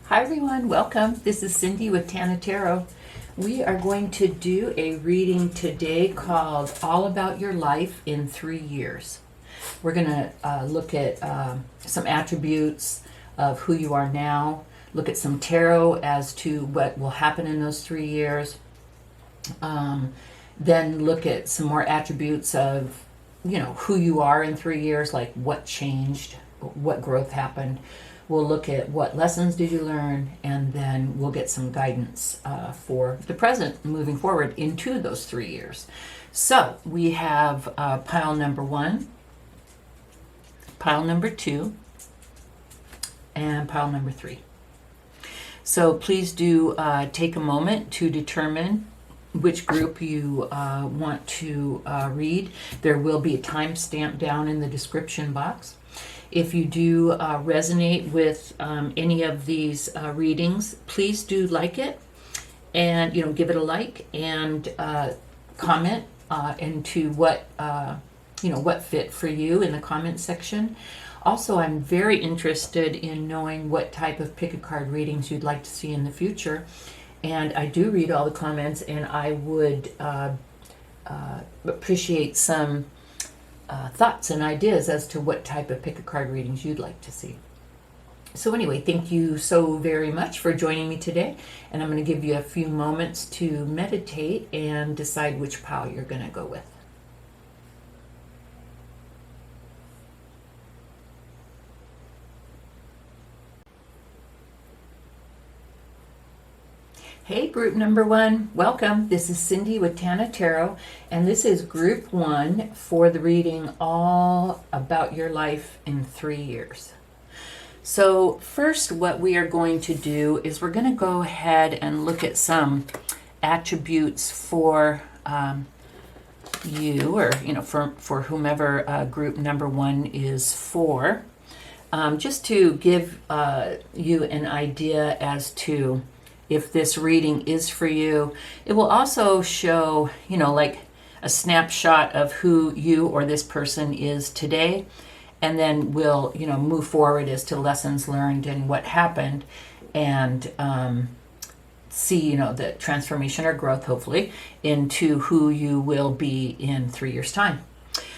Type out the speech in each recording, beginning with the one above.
Hi everyone, welcome. This is Cindy with Tana Tarot. We are going to do a reading today called All About Your Life in 3 Years. We're going to look at some attributes of who you are now, look at some tarot as to what will happen in those 3 years, then look at some more attributes of, who you are in 3 years, like what changed, what growth happened. We'll look at what lessons did you learn, and then we'll get some guidance for the present moving forward into those 3 years. So we have pile number 1, pile number 2, and pile number 3. So please do take a moment to determine which group you want to read. There will be a timestamp down in the description box. If you do resonate with any of these readings, please do like it and give it a like and comment into what what fit for you in the comment section. Also, I'm very interested in knowing what type of pick a card readings you'd like to see in the future, and I do read all the comments, and I would appreciate some thoughts and ideas as to what type of pick a card readings you'd like to see. So anyway, thank you so very much for joining me today, and I'm going to give you a few moments to meditate and decide which pile you're going to go with. Hey, group number 1, welcome. This is Cindy with Tana Tarot, and this is group 1 for the reading All About Your Life in 3 Years. So first, what we are going to do is we're going to go ahead and look at some attributes for you, or for whomever group number 1 is for, just to give you an idea as to if this reading is for you. It will also show, like a snapshot of who you or this person is today, and then we'll, move forward as to lessons learned and what happened, and see, the transformation or growth, hopefully, into who you will be in 3 years' time.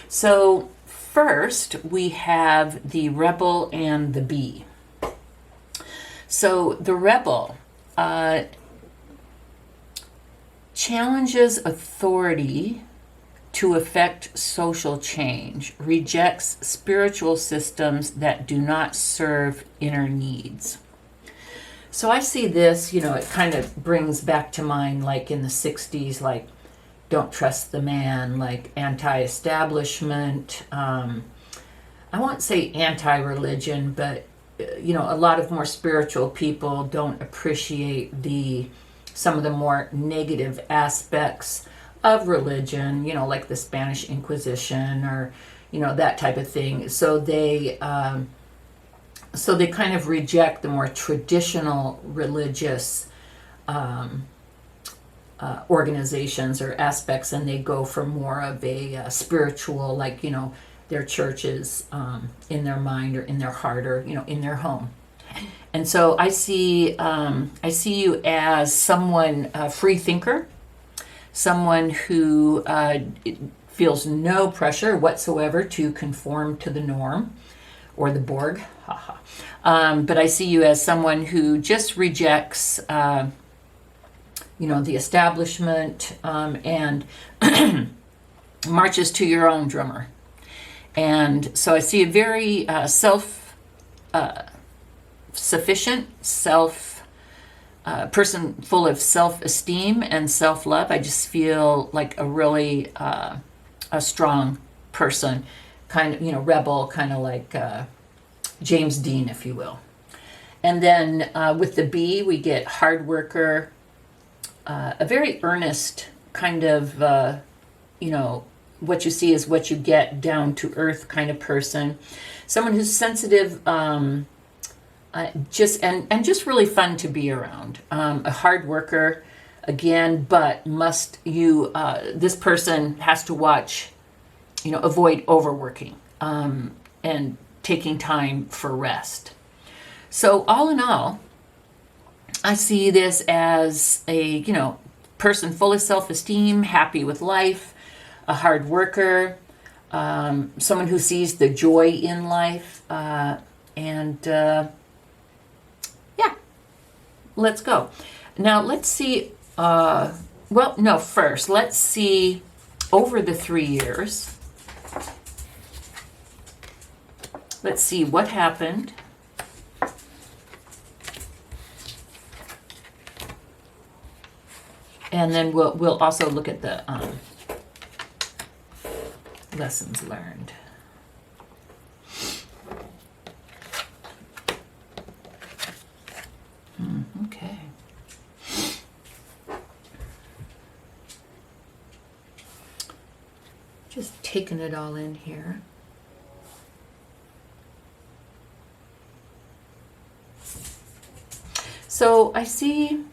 So first, we have the Rebel and the Bee. So the Rebel challenges authority to affect social change, rejects spiritual systems that do not serve inner needs. So I see this, it kind of brings back to mind, like in the 60s, like don't trust the man, like anti-establishment. I won't say anti-religion, but a lot of more spiritual people don't appreciate some of the more negative aspects of religion, like the Spanish Inquisition or, that type of thing. So they kind of reject the more traditional religious organizations or aspects, and they go for more of a spiritual, like, their churches in their mind or in their heart or in their home. And so I see you as someone, a free thinker, someone who feels no pressure whatsoever to conform to the norm or the Borg. But I see you as someone who just rejects the establishment, and marches to your own drummer. And so I see a very self-sufficient, person full of self-esteem and self-love. I just feel like a really a strong person, kind of, rebel, kind of like James Dean, if you will. And then with the Bee, we get hard worker, a very earnest kind of, what you see is what you get, down to earth kind of person, someone who's sensitive, just really fun to be around. A hard worker, again, but this person has to watch, avoid overworking, and taking time for rest. So all in all, I see this as a, person full of self-esteem, happy with life, a hard worker, someone who sees the joy in life, and yeah, let's go. Now let's see, first let's see over the 3 years. Let's see what happened. And then we'll also look at the lessons learned. Okay. Just taking it all in here. So I see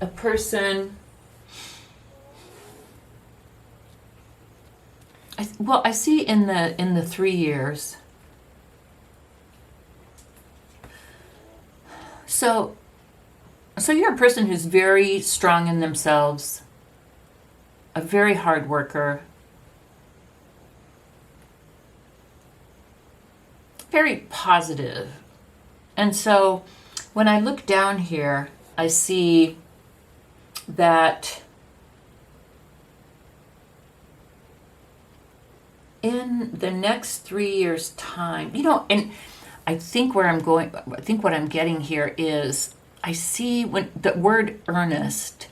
a person, I see in the 3 years. So you're a person who's very strong in themselves, a very hard worker, very positive. And so when I look down here, I see that in the next 3 years' time, and I think what I'm getting here is I see when the word earnest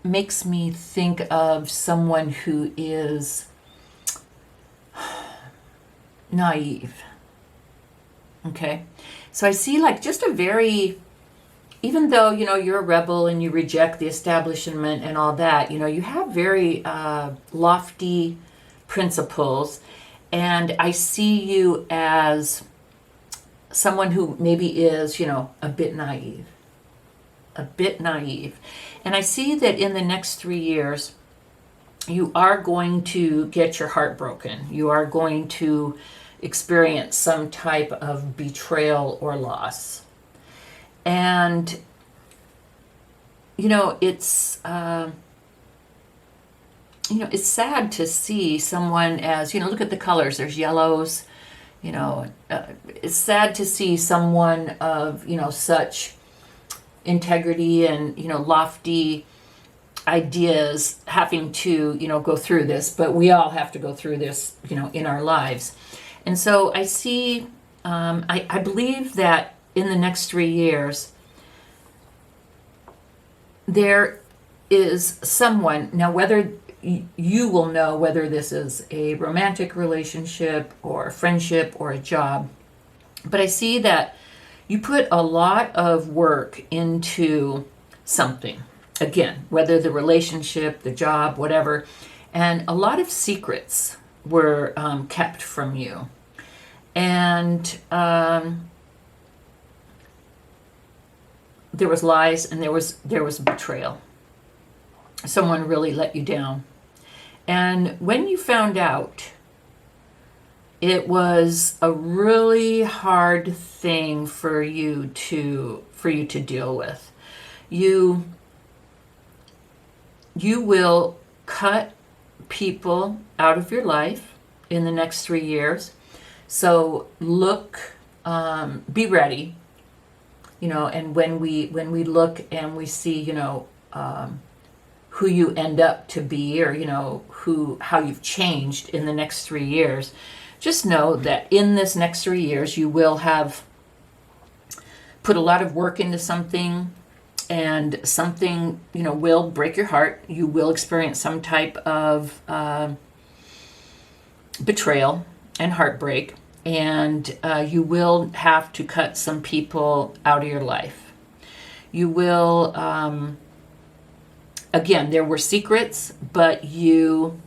makes me think of someone who is naive. Okay? So I see like just a very, even though, you're a rebel and you reject the establishment and all that, you have very lofty principles. And I see you as someone who maybe is, a bit naive. And I see that in the next 3 years, you are going to get your heart broken. You are going to experience some type of betrayal or loss. And, it's sad to see someone as, look at the colors. There's yellows, it's sad to see someone of, such integrity and, lofty ideas having to, go through this. But we all have to go through this, in our lives. And so I see, I believe that in the next 3 years, there is someone, now whether you will know whether this is a romantic relationship or a friendship or a job, but I see that you put a lot of work into something. Again, whether the relationship, the job, whatever, and a lot of secrets were kept from you. And there was lies and there was betrayal. Someone really let you down. And when you found out, it was a really hard thing for you to deal with. You will cut people out of your life in the next 3 years. So be ready, and when we look and we see, who you end up to be, or, how you've changed in the next 3 years, just know that in this next 3 years, you will have put a lot of work into something, and something, will break your heart. You will experience some type of betrayal and heartbreak, and you will have to cut some people out of your life. You will, again, there were secrets, but you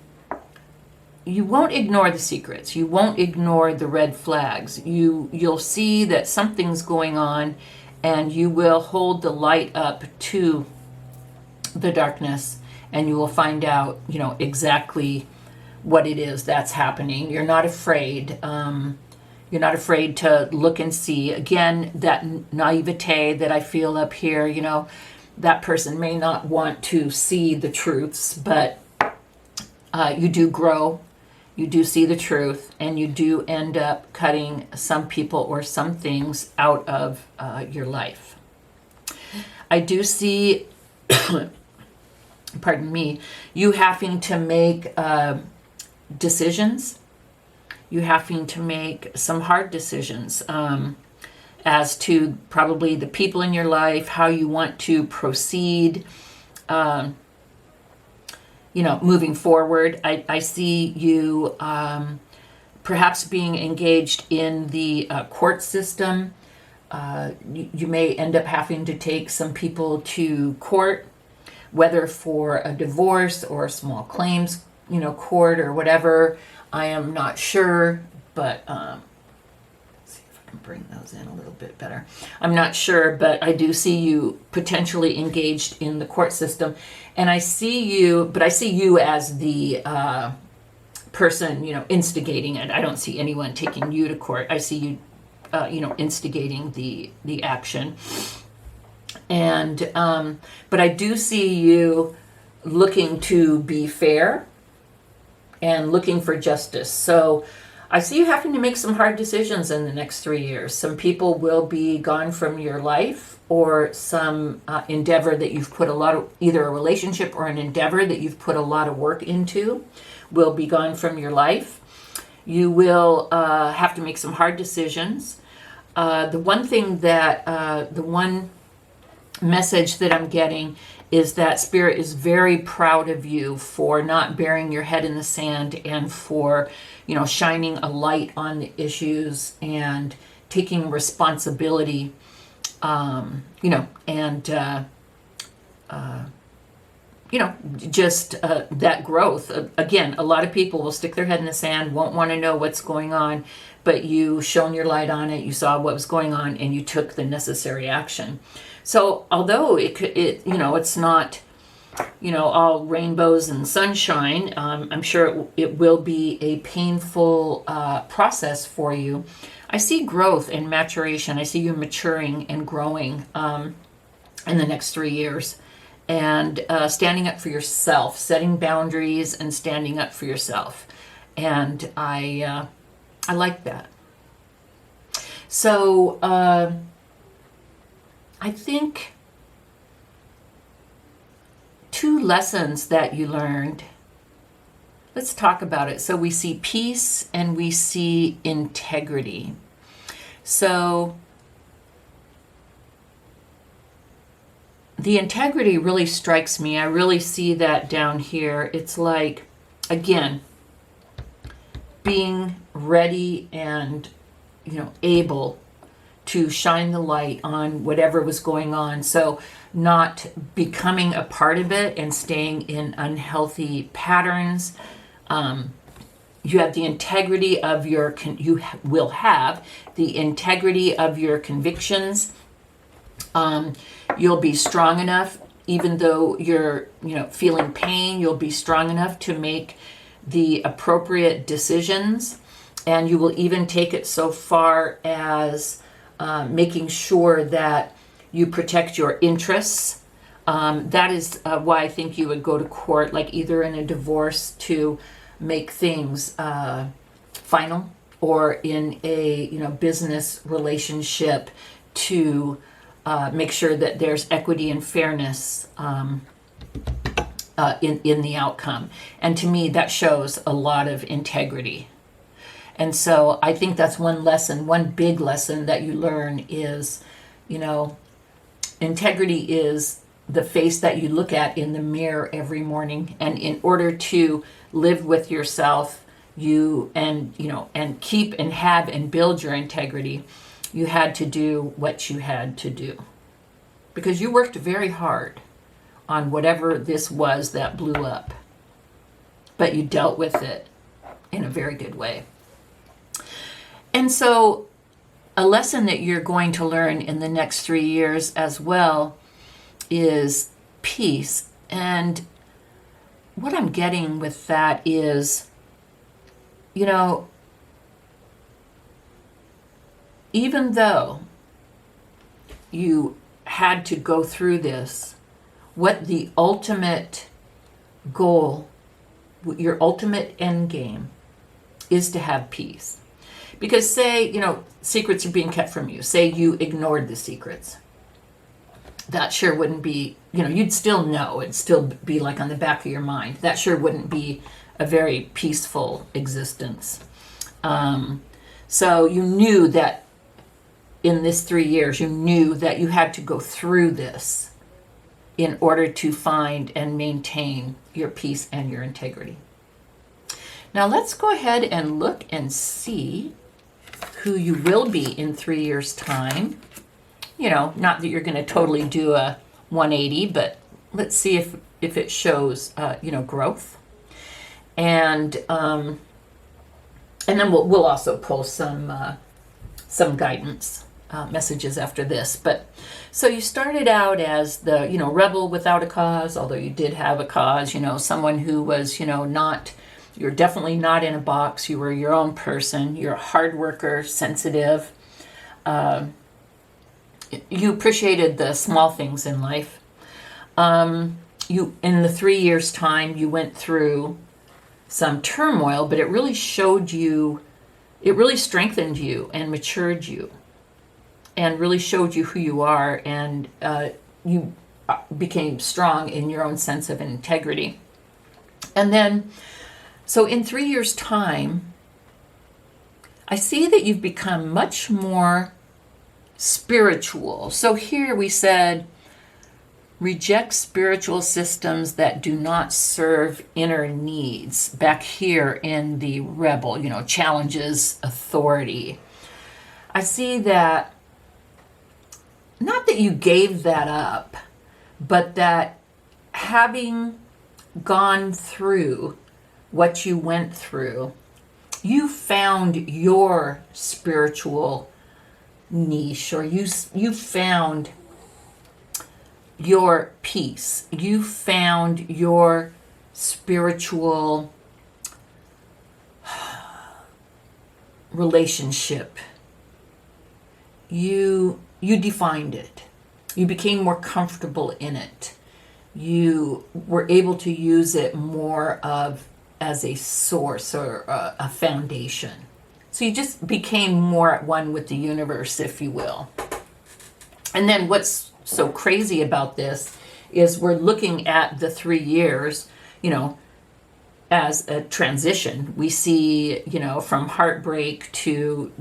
won't ignore the secrets. You won't ignore the red flags. You'll see that something's going on, and you will hold the light up to the darkness, and you will find out, exactly what it is that's happening. You're not afraid. You're not afraid to look and see. Again, that naivete that I feel up here, that person may not want to see the truths, but you do grow, you do see the truth, and you do end up cutting some people or some things out of your life. I do see, pardon me, you having to make decisions. You having to make some hard decisions as to probably the people in your life, how you want to proceed, moving forward. I see you perhaps being engaged in the court system. You may end up having to take some people to court, whether for a divorce or small claims, court or whatever. I am not sure, but let's see if I can bring those in a little bit better. I'm not sure, but I do see you potentially engaged in the court system. And I see you as the person, instigating it. I don't see anyone taking you to court. I see you, instigating the action. And, but I do see you looking to be fair and looking for justice. So I see you having to make some hard decisions in the next 3 years. Some people will be gone from your life, or some endeavor that you've put either a relationship or an endeavor that you've put a lot of work into will be gone from your life. You will have to make some hard decisions. The one message that I'm getting is that Spirit is very proud of you for not burying your head in the sand and for, shining a light on the issues and taking responsibility, just that growth. Again, a lot of people will stick their head in the sand, won't want to know what's going on, but you shone your light on it, you saw what was going on, and you took the necessary action. So although it's not, all rainbows and sunshine, I'm sure it will be a painful process for you. I see growth and maturation. I see you maturing and growing in the next 3 years, and standing up for yourself, setting boundaries and standing up for yourself. And I like that. So I think 2 lessons that you learned. Let's talk about it. So we see peace and we see integrity. So the integrity really strikes me. I really see that down here. It's like, again, being ready and, able to shine the light on whatever was going on. So not becoming a part of it and staying in unhealthy patterns. You have the integrity of you will have the integrity of your convictions. You'll be strong enough, even though you're, feeling pain, you'll be strong enough to make the appropriate decisions. And you will even take it so far as making sure that you protect your interests. That is why I think you would go to court, like either in a divorce to make things final, or in a business relationship to make sure that there's equity and fairness in the outcome. And to me, that shows a lot of integrity. And so I think that's one big lesson that you learn is, integrity is the face that you look at in the mirror every morning. And in order to live with yourself, and keep and have and build your integrity, you had to do what you had to do. Because you worked very hard on whatever this was that blew up. But you dealt with it in a very good way. And so a lesson that you're going to learn in the next 3 years as well is peace. And what I'm getting with that is, even though you had to go through this, what the ultimate goal, your ultimate end game, is to have peace. Because say, secrets are being kept from you. Say you ignored the secrets. That sure wouldn't be, you'd still know. It'd still be like on the back of your mind. That sure wouldn't be a very peaceful existence. So you knew that in this 3 years, you knew that you had to go through this in order to find and maintain your peace and your integrity. Now let's go ahead and look and see who you will be in 3 years' time. Not that you're going to totally do a 180, but let's see if it shows, growth. And then we'll also pull some guidance messages after this. But so you started out as the, rebel without a cause, although you did have a cause, someone who was, you're definitely not in a box. You were your own person. You're a hard worker, sensitive. You appreciated the small things in life. You, in the 3 years' time, you went through some turmoil, but it really showed you, it really strengthened you and matured you and really showed you who you are, and you became strong in your own sense of integrity. And then, so in 3 years' time, I see that you've become much more spiritual. So here we said, reject spiritual systems that do not serve inner needs. Back here in the rebel, challenges authority. I see that, not that you gave that up, but that having gone through what you went through, you found your spiritual niche, or you found your peace. You found your spiritual relationship. You defined it. You became more comfortable in it. You were able to use it more as a source or a foundation. So you just became more at one with the universe, if you will. And then what's so crazy about this is we're looking at the 3 years, as a transition. We see, from heartbreak to,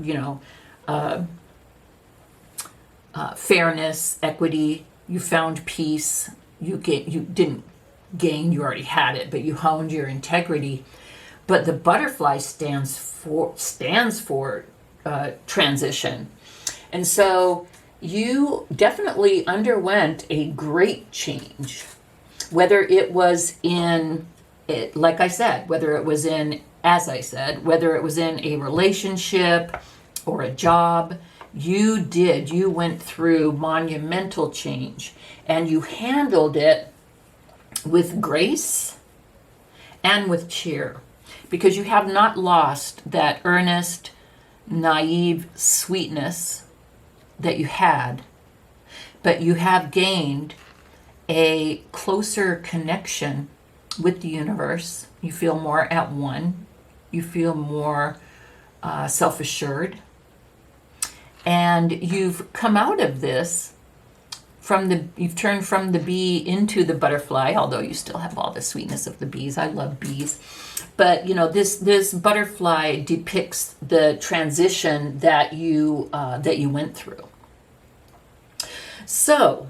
fairness, equity. You found peace. You didn't gain, you already had it, but you honed your integrity. But the butterfly stands for transition. And so you definitely underwent a great change, whether it was in it, like I said, whether it was in, as I said, whether it was in a relationship or a job. You went through monumental change, and you handled it with grace and with cheer, because you have not lost that earnest, naive sweetness that you had, but you have gained a closer connection with the universe. You feel more at one. You feel more self-assured. And you've come out of this you've turned from the bee into the butterfly, although you still have all the sweetness of the bees. I love bees. But, this butterfly depicts the transition that you went through. So,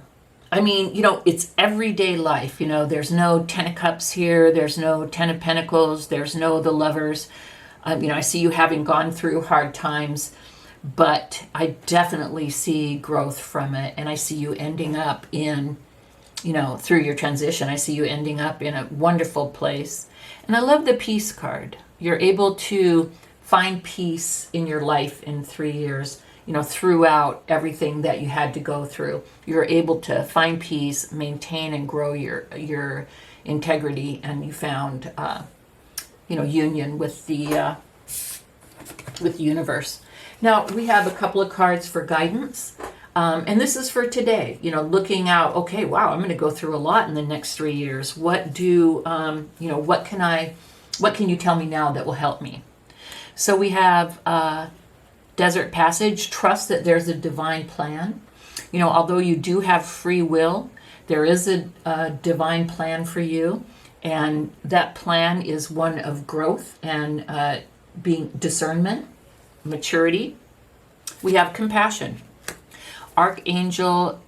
it's everyday life. There's no 10 of Cups here. There's no 10 of Pentacles. There's no the Lovers. I see you having gone through hard times, but I definitely see growth from it. And I see you ending up in, through your transition, I see you ending up in a wonderful place. And I love the peace card. You're able to find peace in your life in 3 years. Throughout everything that you had to go through, you're able to find peace, maintain and grow your integrity, and you found, union with the universe. Now, we have a couple of cards for guidance. And this is for today, looking out, okay, wow, I'm going to go through a lot in the next 3 years. What can you tell me now that will help me? So we have Desert Passage, trust that there's a divine plan. Although you do have free will, there is a divine plan for you. And that plan is one of growth and being discernment, maturity. We have compassion. Archangel,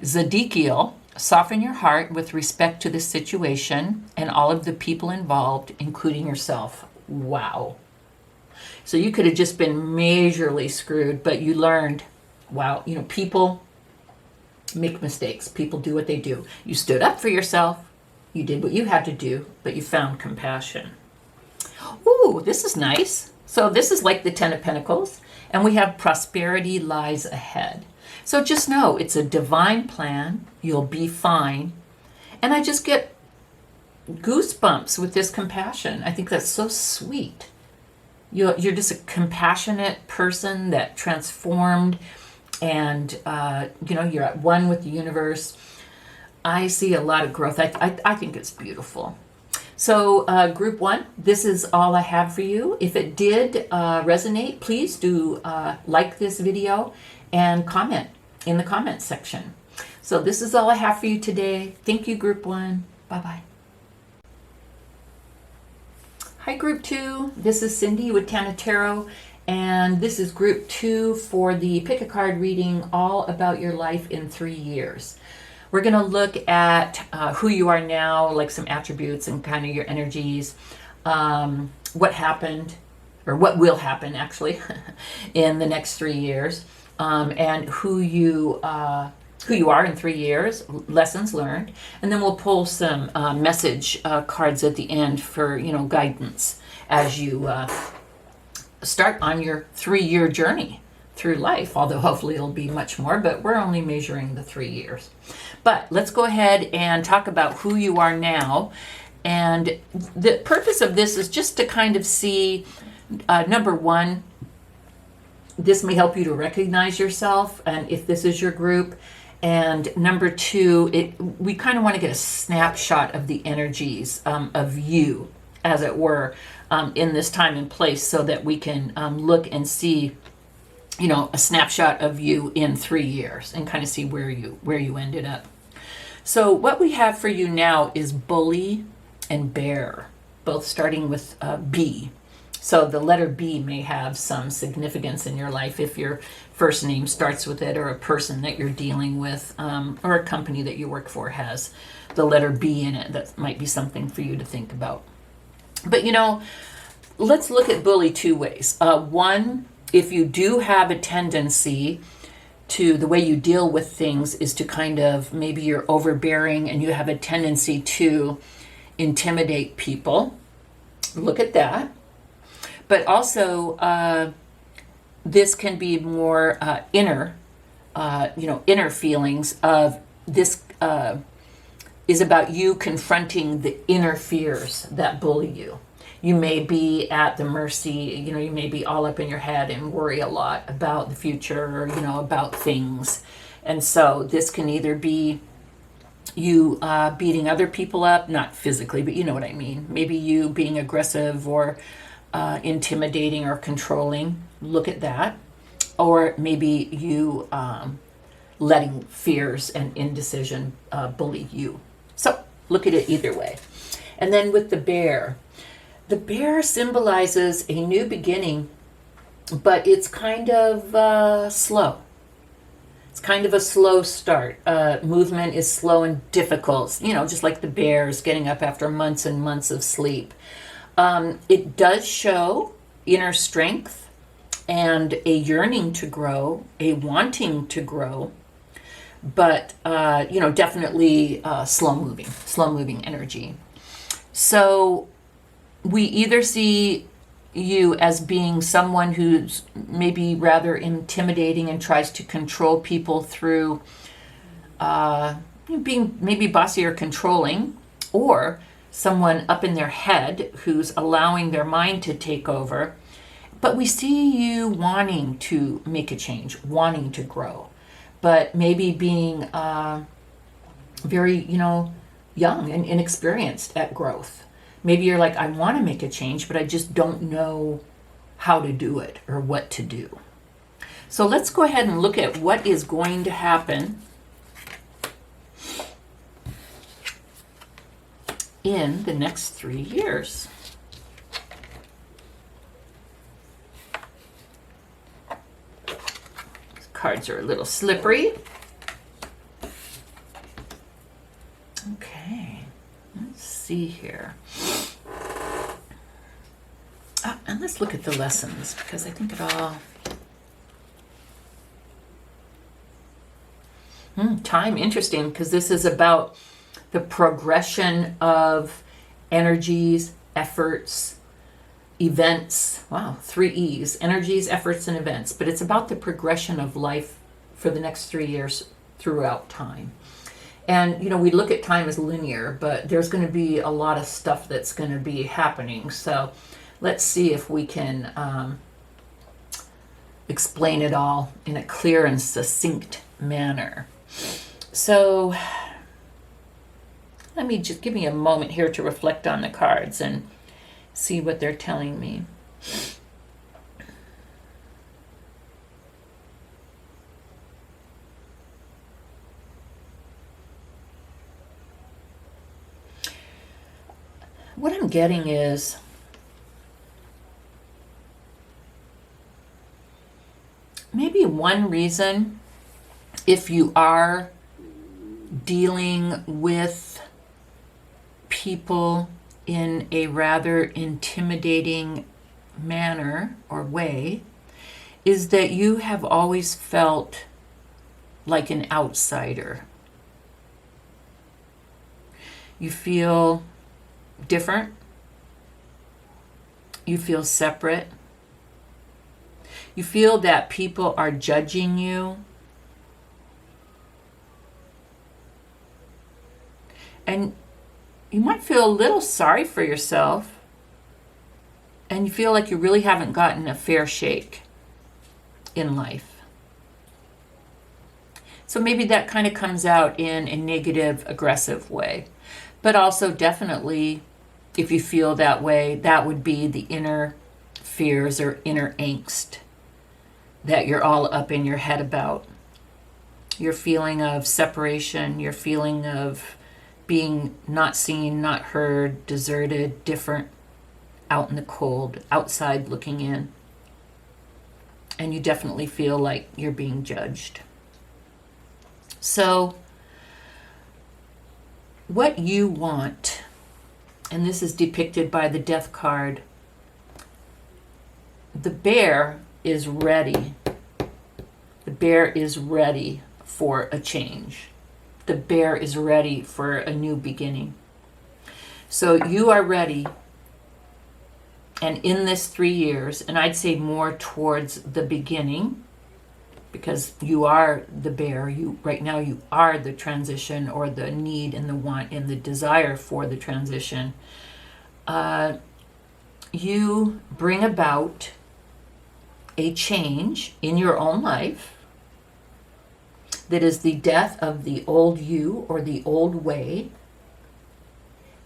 Zodiac, soften your heart with respect to the situation and all of the people involved, including yourself. Wow. So you could have just been majorly screwed, but you learned, wow, people make mistakes. People do what they do. You stood up for yourself. You did what you had to do, but you found compassion. Ooh, this is nice. So this is like the Ten of Pentacles, and we have prosperity lies ahead. So just know it's a divine plan. You'll be fine. And I just get goosebumps with this compassion. I think that's so sweet. You're just a compassionate person that transformed, and you're at one with the universe. I see a lot of growth. I think it's beautiful. So group 1, this is all I have for you. If it did resonate, please do like this video and comment in the comments section. So this is all I have for you today. Thank you, group 1. Bye-bye. Hi, group 2. This is Cindy with Tana Tarot, and this is group 2 for the pick a card reading all about your life in 3 years. We're going to look at who you are now, like some attributes and kind of your energies, what happened, or what will happen actually, in the next 3 years, and who you are in 3 years, lessons learned, and then we'll pull some message cards at the end for guidance as you start on your 3-year journey through life, although hopefully it'll be much more, but we're only measuring the 3 years. But let's go ahead and talk about who you are now. And the purpose of this is just to kind of see, number 1, this may help you to recognize yourself, and if this is your group. And number 2, we kind of want to get a snapshot of the energies of you, as it were, in this time and place, so that we can look and see a snapshot of you in 3 years and kind of see where you ended up. So what we have for you now is Bully and Bear, both starting with B. So the letter B may have some significance in your life if your first name starts with it, or a person that you're dealing with, or a company that you work for has the letter B in it. That might be something for you to think about. But let's look at Bully 2 ways. One, if you do have a tendency to, the way you deal with things is to kind of, maybe you're overbearing and you have a tendency to intimidate people. Look at that. But also, this can be more inner feelings of this is about you confronting the inner fears that bully you. You may be at the mercy, you may be all up in your head and worry a lot about the future, or, about things. And so this can either be you beating other people up, not physically, but you know what I mean. Maybe you being aggressive or intimidating or controlling. Look at that. Or maybe you letting fears and indecision bully you. So look at it either way. And then with the bear symbolizes a new beginning, but it's kind of slow. It's kind of a slow start. Movement is slow and difficult, just like the bears getting up after months and months of sleep. It does show inner strength and a yearning to grow, a wanting to grow, but, definitely slow moving energy. So we either see you as being someone who's maybe rather intimidating and tries to control people through being maybe bossy or controlling, or someone up in their head who's allowing their mind to take over. But we see you wanting to make a change, wanting to grow, but maybe being very, young and inexperienced at growth. Maybe you're like, I want to make a change, but I just don't know how to do it or what to do. So let's go ahead and look at what is going to happen in the next 3 years. These cards are a little slippery. Okay, let's see here. And let's look at the lessons, because I think it all... Time, interesting, because this is about the progression of energies, efforts, events. Wow, 3 E's, energies, efforts, and events. But it's about the progression of life for the next 3 years throughout time. And, we look at time as linear, but there's going to be a lot of stuff that's going to be happening. So let's see if we can explain it all in a clear and succinct manner. So let me just give me a moment here to reflect on the cards and see what they're telling me. What I'm getting is maybe one reason, if you are dealing with people in a rather intimidating manner or way, is that you have always felt like an outsider. You feel different. You feel separate. You feel that people are judging you. And you might feel a little sorry for yourself. And you feel like you really haven't gotten a fair shake in life. So maybe that kind of comes out in a negative, aggressive way. But also definitely, if you feel that way, that would be the inner fears or inner angst that you're all up in your head about. Your feeling of separation, your feeling of being not seen, not heard, deserted, different, out in the cold, outside looking in. And you definitely feel like you're being judged. So what you want, and this is depicted by the Death card, the bear is ready. The bear is ready for a change. The bear is ready for a new beginning. So you are ready. And in this 3 years, and I'd say more towards the beginning, because you are the bear, right now you are the transition, or the need and the want and the desire for the transition. You bring about a change in your own life that is the death of the old you or the old way,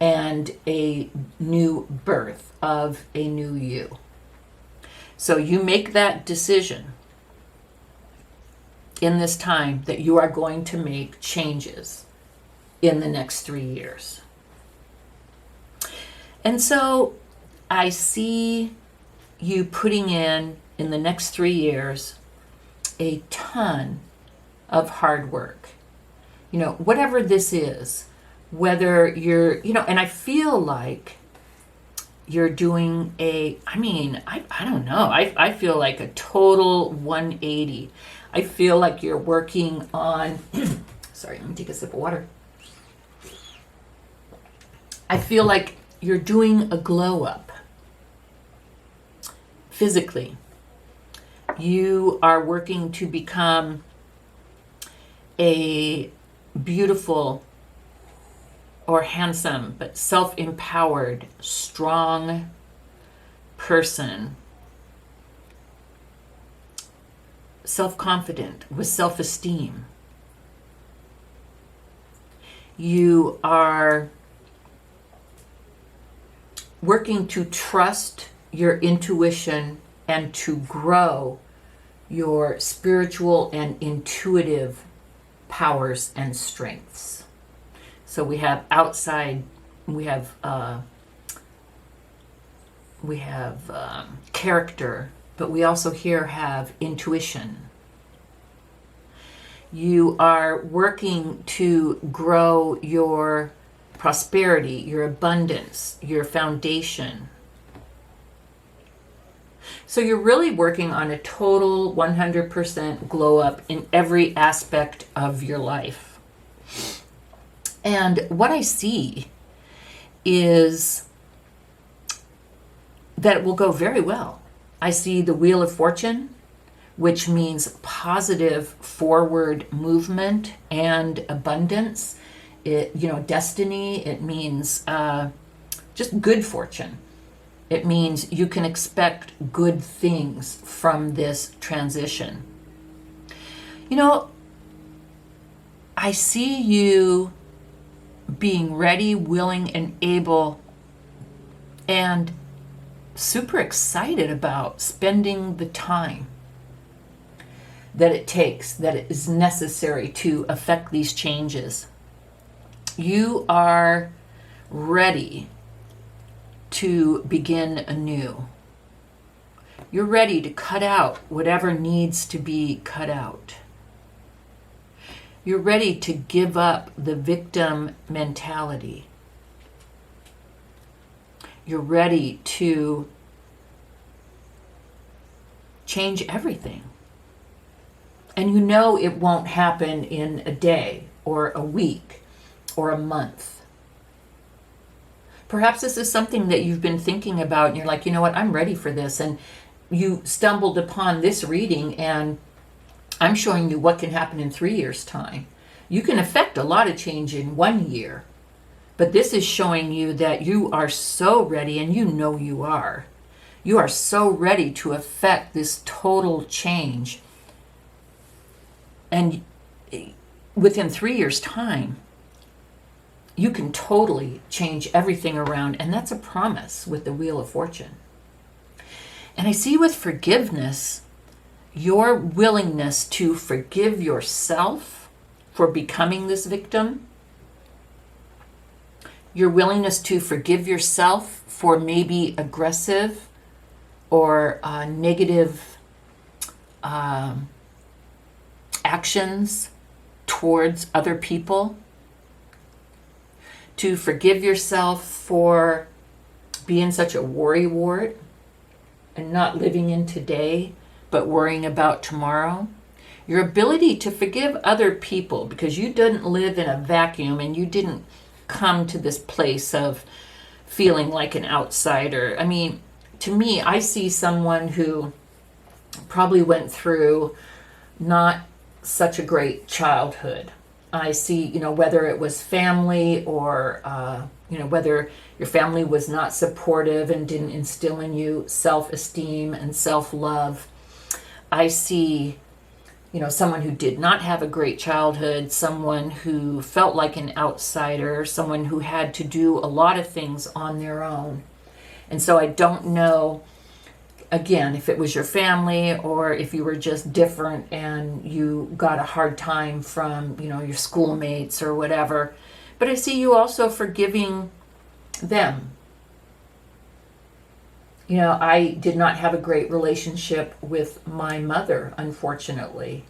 and a new birth of a new you. So you make that decision in this time that you are going to make changes in the next 3 years. And so I see you putting in the next 3 years, a ton of hard work. Whatever this is, whether you're, and I feel like you're doing I don't know, I feel like a total 180. I feel like you're working on, sorry, let me take a sip of water. I feel like you're doing a glow up physically. You are working to become a beautiful or handsome, but self-empowered, strong person, self-confident, with self-esteem. You are working to trust your intuition and to grow your spiritual and intuitive powers and strengths. So we have outside, we have character, but we also here have intuition. You are working to grow your prosperity, your abundance, your foundation. So you're really working on a total 100% glow up in every aspect of your life. And what I see is that it will go very well. I see the Wheel of Fortune, which means positive forward movement and abundance. It, destiny, it means just good fortune. It means you can expect good things from this transition. I see you being ready, willing, and able, and super excited about spending the time that it takes, that it is necessary to affect these changes. You are ready to begin anew. You're ready to cut out whatever needs to be cut out. You're ready to give up the victim mentality. You're ready to change everything. And it won't happen in a day or a week or a month. Perhaps this is something that you've been thinking about and you're like, I'm ready for this. And you stumbled upon this reading and I'm showing you what can happen in 3 years' time. You can affect a lot of change in 1 year, but this is showing you that you are so ready, and you are. You are so ready to affect this total change. And within 3 years' time, you can totally change everything around, and that's a promise with the Wheel of Fortune. And I see with forgiveness, your willingness to forgive yourself for becoming this victim, your willingness to forgive yourself for maybe aggressive or negative actions towards other people, to forgive yourself for being such a worrywart and not living in today, but worrying about tomorrow. Your ability to forgive other people, because you didn't live in a vacuum and you didn't come to this place of feeling like an outsider. I mean, to me, I see someone who probably went through not such a great childhood. I see, whether it was family or, whether your family was not supportive and didn't instill in you self-esteem and self-love. I see, someone who did not have a great childhood, someone who felt like an outsider, someone who had to do a lot of things on their own. And so I don't know, again, if it was your family or if you were just different and you got a hard time from, your schoolmates or whatever. But I see you also forgiving them. I did not have a great relationship with my mother, unfortunately.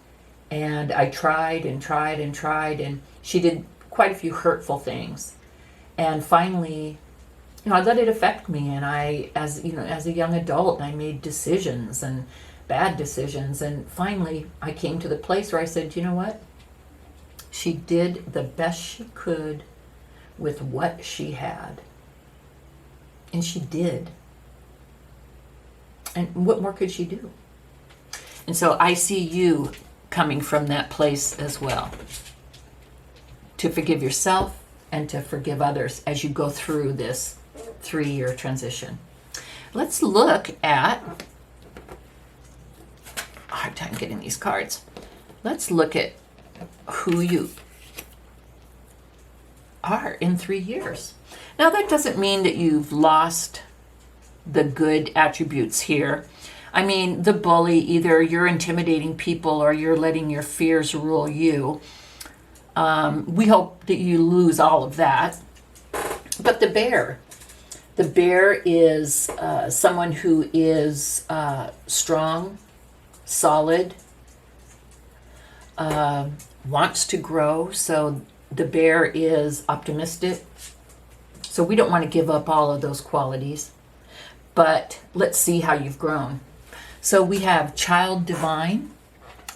And I tried and tried and tried, and she did quite a few hurtful things. And finally, I let it affect me. And I, as a young adult, I made decisions and bad decisions. And finally, I came to the place where I said, you know what? She did the best she could with what she had. And she did. And what more could she do? And so I see you coming from that place as well. To forgive yourself, and to forgive others as you go through this 3-year transition. Let's look at, hard time getting these cards. Let's look at who you are in 3 years. Now that doesn't mean that you've lost the good attributes here. I mean, the bully, either you're intimidating people or you're letting your fears rule you. We hope that you lose all of that. But the bear is someone who is strong, solid, wants to grow. So the bear is optimistic. So we don't want to give up all of those qualities. But let's see how you've grown. So we have child divine,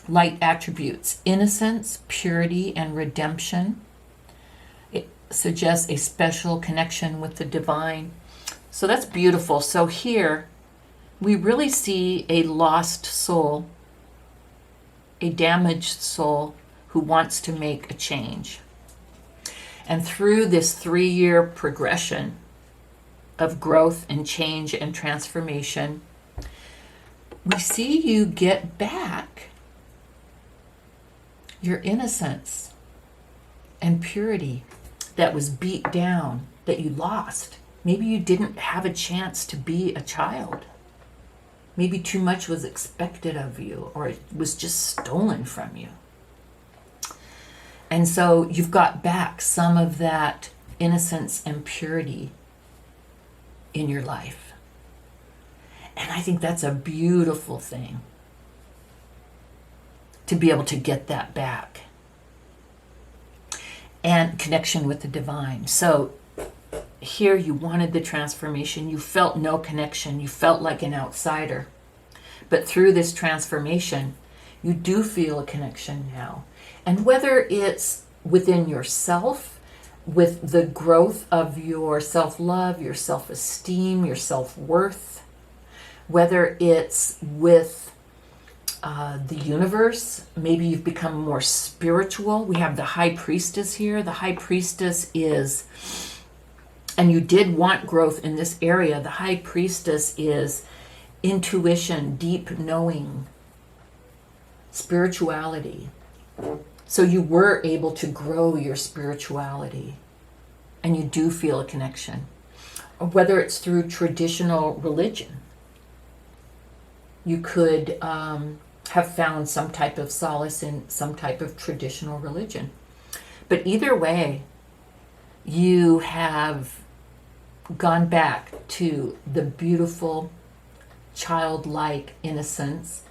light attributes, innocence, purity, and redemption. It suggests a special connection with the divine. So that's beautiful. So here we really see a lost soul, a damaged soul who wants to make a change. And through this 3-year progression of growth and change and transformation, we see you get back your innocence and purity that was beat down, that you lost. Maybe you didn't have a chance to be a child. Maybe too much was expected of you, or it was just stolen from you. And so you've got back some of that innocence and purity in your life. And I think that's a beautiful thing, to be able to get that back. And connection with the divine. So here you wanted the transformation. You felt no connection. You felt like an outsider. But through this transformation, you do feel a connection now. And whether it's within yourself, with the growth of your self-love, your self-esteem, your self-worth, whether it's with the universe, maybe you've become more spiritual. We have the high priestess here. The high priestess is, and you did want growth in this area, the high priestess is intuition, deep knowing, spirituality. So you were able to grow your spirituality, and you do feel a connection. Whether it's through traditional religion, you could have found some type of solace in some type of traditional religion. But either way, you have gone back to the beautiful childlike innocence.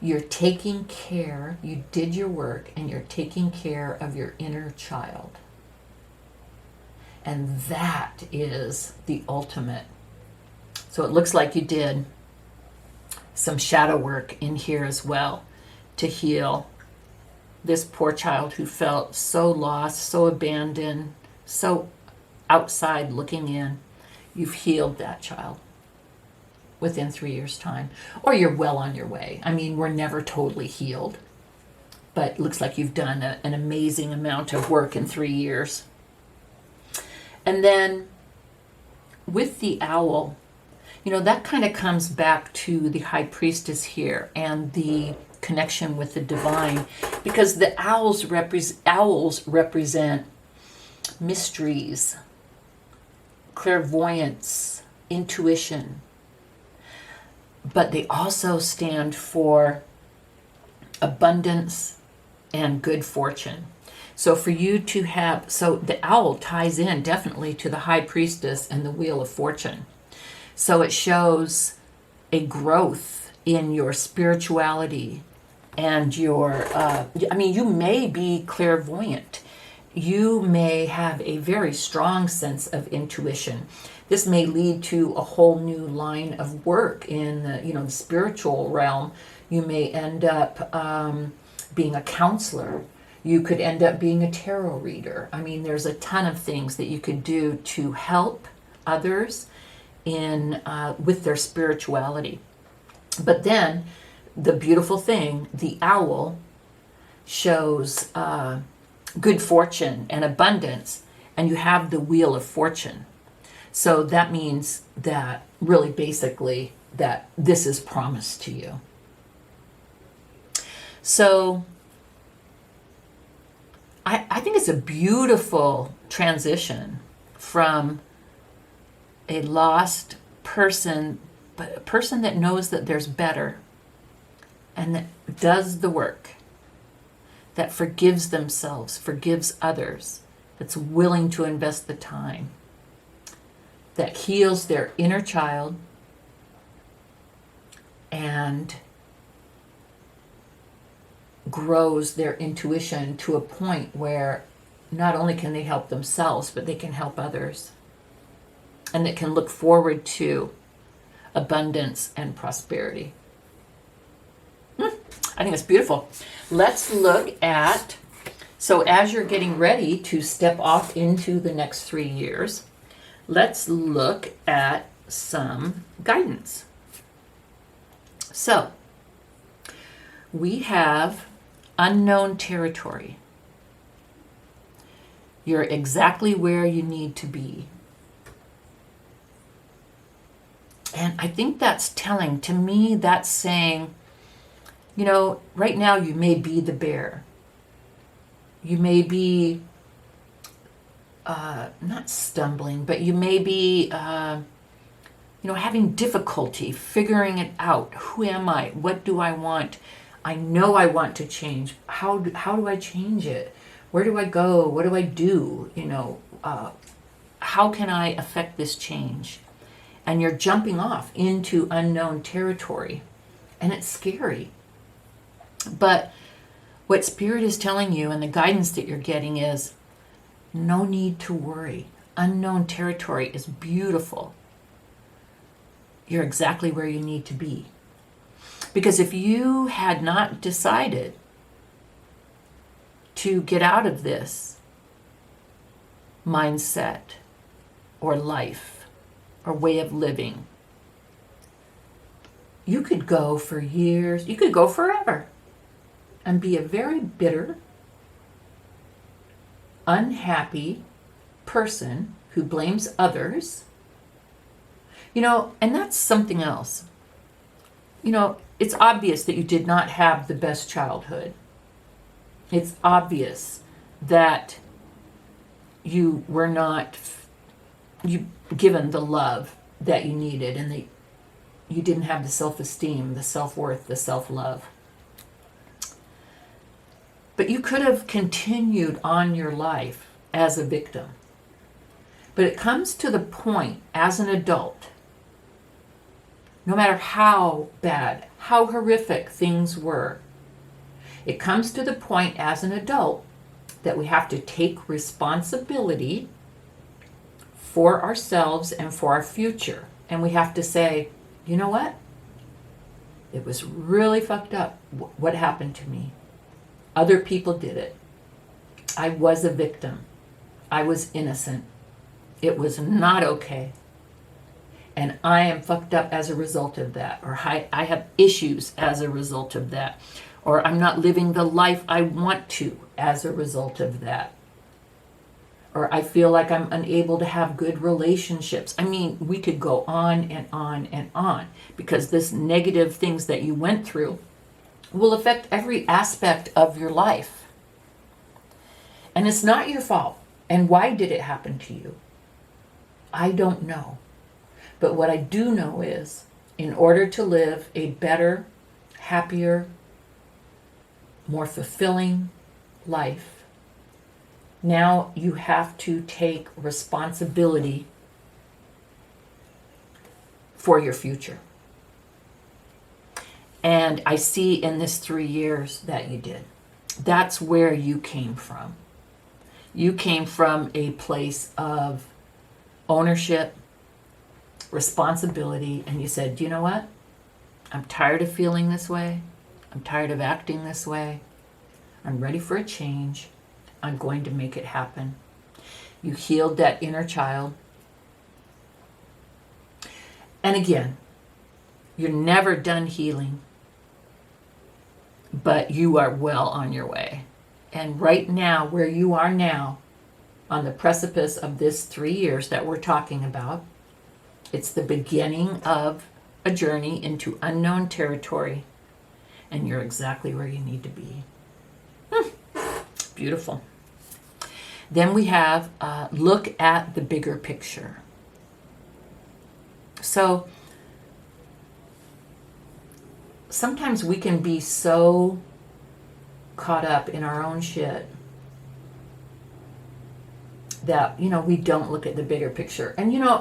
You're taking care, you did your work, and you're taking care of your inner child. And that is the ultimate. So it looks like you did some shadow work in here as well to heal this poor child who felt so lost, so abandoned, so outside looking in. You've healed that child within 3 years' time, or you're well on your way. I mean, we're never totally healed, but it looks like you've done an amazing amount of work in 3 years. And then with the owl, you know, that kind of comes back to the high priestess here and the connection with the divine, because the owls represent mysteries, clairvoyance, intuition, but they also stand for abundance and good fortune. So for you to have, so the owl ties in definitely to the high priestess and the wheel of fortune. So it shows a growth in your spirituality and your, you may be clairvoyant. You may have a very strong sense of intuition. This may lead to a whole new line of work in the spiritual realm. You may end up being a counselor. You could end up being a tarot reader. I mean, there's a ton of things that you could do to help others in with their spirituality. But then the beautiful thing, the owl shows good fortune and abundance, and you have the Wheel of Fortune. So that means that really basically that this is promised to you. So I think it's a beautiful transition from a lost person, but a person that knows that there's better and that does the work, that forgives themselves, forgives others, that's willing to invest the time, that heals their inner child and grows their intuition to a point where not only can they help themselves, but they can help others. And that can look forward to abundance and prosperity. I think it's beautiful. Let's look at, so as you're getting ready to step off into the next 3 years, let's look at some guidance. So, we have unknown territory. You're exactly where you need to be. And I think that's telling. To me, that's saying, you know, right now you may be the bear. You may be not stumbling, but you may be, having difficulty figuring it out. Who am I? What do I want? I know I want to change. How do I change it? Where do I go? What do I do? How can I affect this change? And you're jumping off into unknown territory. And it's scary. But what Spirit is telling you and the guidance that you're getting is no need to worry. Unknown territory is beautiful. You're exactly where you need to be. Because if you had not decided to get out of this mindset or life or way of living, you could go for years, you could go forever and be a very bitter, unhappy person who blames others. And that's something else. It's obvious that you did not have the best childhood. It's obvious that you were not given the love that you needed, and that you didn't have the self-esteem, the self-worth, the self-love. But you could have continued on your life as a victim. But it comes to the point as an adult, no matter how bad, how horrific things were, it comes to the point as an adult that we have to take responsibility for ourselves and for our future. And we have to say, you know what? It was really fucked up what happened to me. Other people did it. I was a victim. I was innocent. It was not okay. And I am fucked up as a result of that. Or I have issues as a result of that. Or I'm not living the life I want to as a result of that. Or I feel like I'm unable to have good relationships. I mean, we could go on and on and on, because this negative things that you went through will affect every aspect of your life. And it's not your fault. And why did it happen to you? I don't know. But what I do know is, in order to live a better, happier, more fulfilling life, now you have to take responsibility for your future. And I see in this 3 years that you did. That's where you came from. You came from a place of ownership, responsibility, and you said, you know what? I'm tired of feeling this way. I'm tired of acting this way. I'm ready for a change. I'm going to make it happen. You healed that inner child. And again, you're never done healing, but you are well on your way. And right now, where you are now, on the precipice of this 3 years that we're talking about. It's the beginning of a journey into unknown territory, and you're exactly where you need to be. Beautiful. Then we have look at the bigger picture. So sometimes we can be so caught up in our own shit that, you know, we don't look at the bigger picture. And, you know,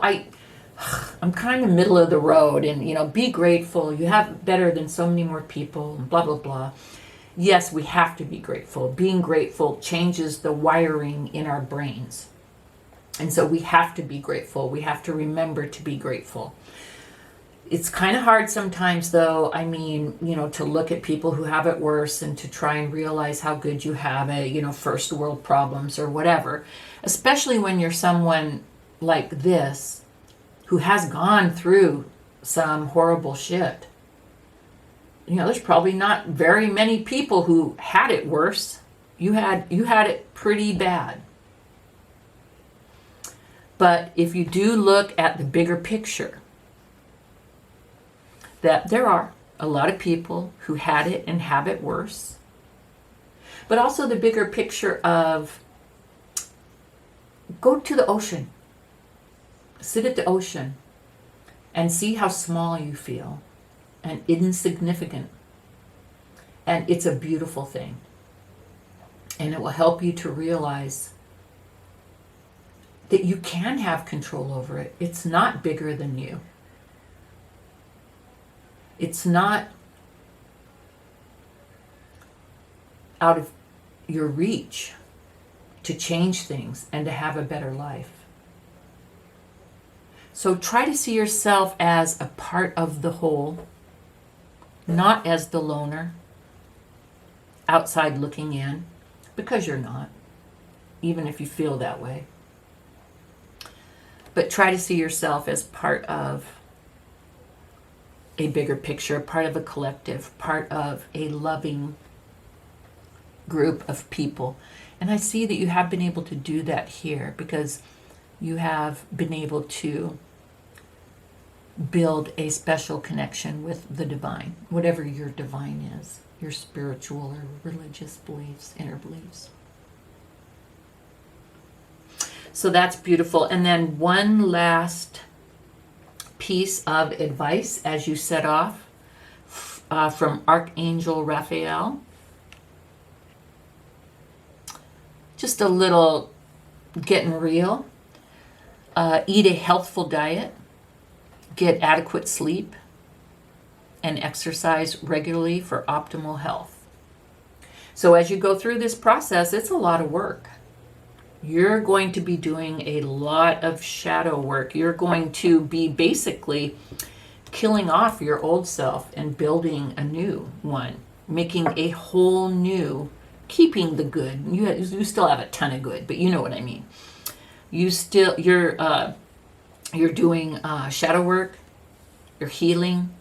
I'm kind of middle of the road, and, you know, be grateful. You have better than so many more people, and blah, blah, blah. Yes, we have to be grateful. Being grateful changes the wiring in our brains. And so we have to be grateful. We have to remember to be grateful. It's kind of hard sometimes, though, I mean, you know, to look at people who have it worse and to try and realize how good you have it, you know, first world problems or whatever. Especially when you're someone like this who has gone through some horrible shit. You know, there's probably not very many people who had it worse. You had it pretty bad. But if you do look at the bigger picture, that there are a lot of people who had it and have it worse. But also the bigger picture of go to the ocean. Sit at the ocean and see how small you feel and insignificant. And it's a beautiful thing. And it will help you to realize that you can have control over it. It's not bigger than you. It's not out of your reach to change things and to have a better life. So try to see yourself as a part of the whole, not as the loner, outside looking in, because you're not, even if you feel that way. But try to see yourself as part of a bigger picture, part of a collective, part of a loving group of people. And I see that you have been able to do that here because you have been able to build a special connection with the divine, whatever your divine is, your spiritual or religious beliefs, inner beliefs. So that's beautiful. And then one last piece of advice as you set off from Archangel Raphael. Just a little getting real. Eat a healthful diet. Get adequate sleep. And exercise regularly for optimal health. So as you go through this process, it's a lot of work. You're going to be doing a lot of shadow work. You're going to be basically killing off your old self and building a new one, making a whole new, keeping the good. You still have a ton of good, but you know what I mean. You're doing shadow work. You're healing.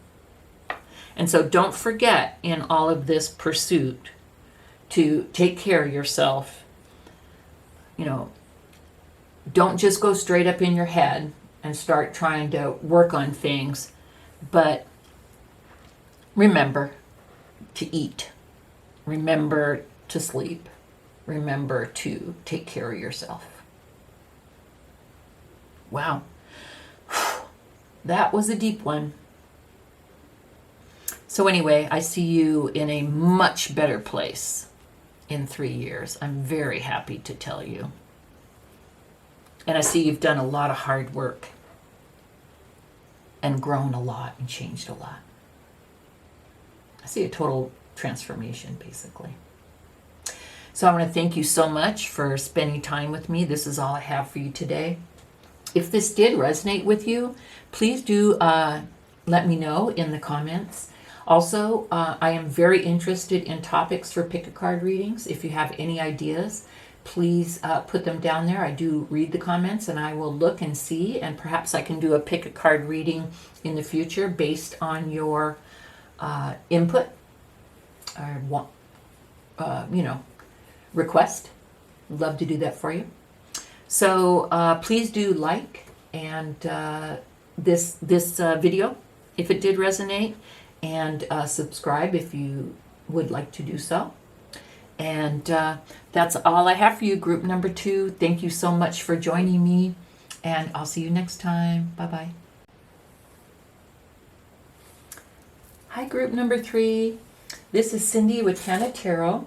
And so don't forget in all of this pursuit to take care of yourself. You know, don't just go straight up in your head and start trying to work on things, but remember to eat, remember to sleep, remember to take care of yourself. Wow, that was a deep one. So anyway, I see you in a much better place in 3 years. I'm very happy to tell you. And I see you've done a lot of hard work and grown a lot and changed a lot. I see a total transformation, basically. So I want to thank you so much for spending time with me. This is all I have for you today. If this did resonate with you, please do let me know in the comments. Also, I am very interested in topics for pick-a-card readings. If you have any ideas, please put them down there. I do read the comments and I will look and see, and perhaps I can do a pick-a-card reading in the future based on your input or request. Love to do that for you. So please do like and this video if it did resonate, and subscribe if you would like to do so. And that's all I have for you, group number 2. Thank you so much for joining me, and I'll see you next time. Bye-bye. Hi, group number 3. This is Cindy with Tana Tarot,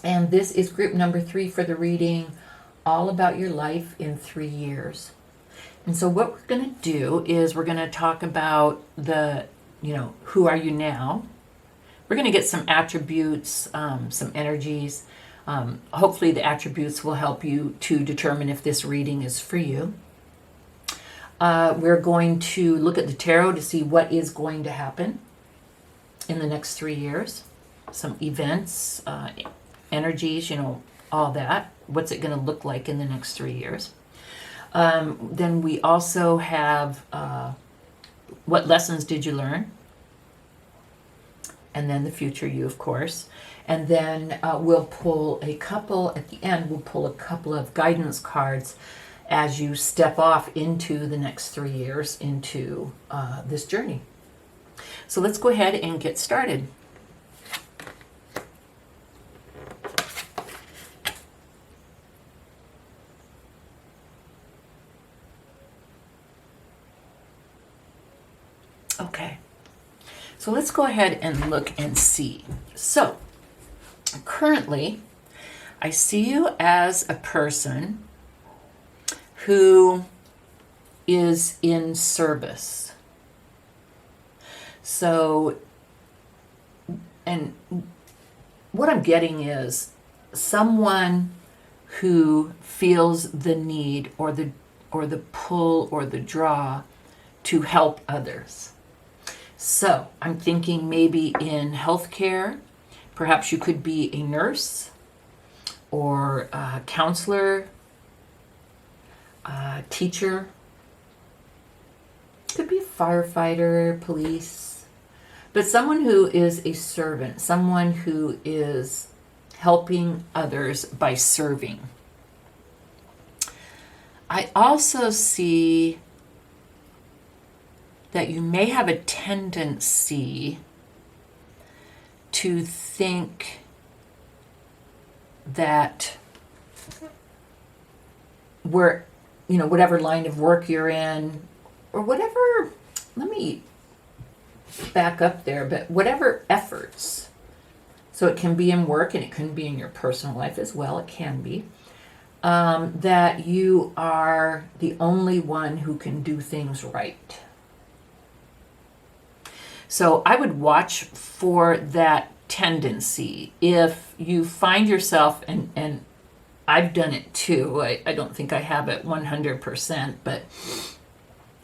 and this is group number 3 for the reading All About Your Life in 3 Years. And so what we're going to do is we're going to talk about who are you now? We're going to get some attributes, some energies. Hopefully the attributes will help you to determine if this reading is for you. We're going to look at the tarot to see what is going to happen in the next 3 years. Some events, energies, all that. What's it going to look like in the next 3 years? Then we also have what lessons did you learn? And then the future you, of course. And then we'll pull a couple, at the end, we'll pull a couple of guidance cards as you step off into the next 3 years into this journey. So let's go ahead and get started. Okay. So let's go ahead and look and see. So currently, I see you as a person who is in service. So, and what I'm getting is someone who feels the need or the pull or the draw to help others. So I'm thinking maybe in healthcare, perhaps you could be a nurse or a counselor, a teacher, could be a firefighter, police, but someone who is a servant, someone who is helping others by serving. I also see that you may have a tendency to think that whatever line of work you're in, or whatever, let me back up there, but whatever efforts, so it can be in work and it can be in your personal life as well, it can be, that you are the only one who can do things right. So I would watch for that tendency. If you find yourself, and I've done it too, I don't think I have it 100%, but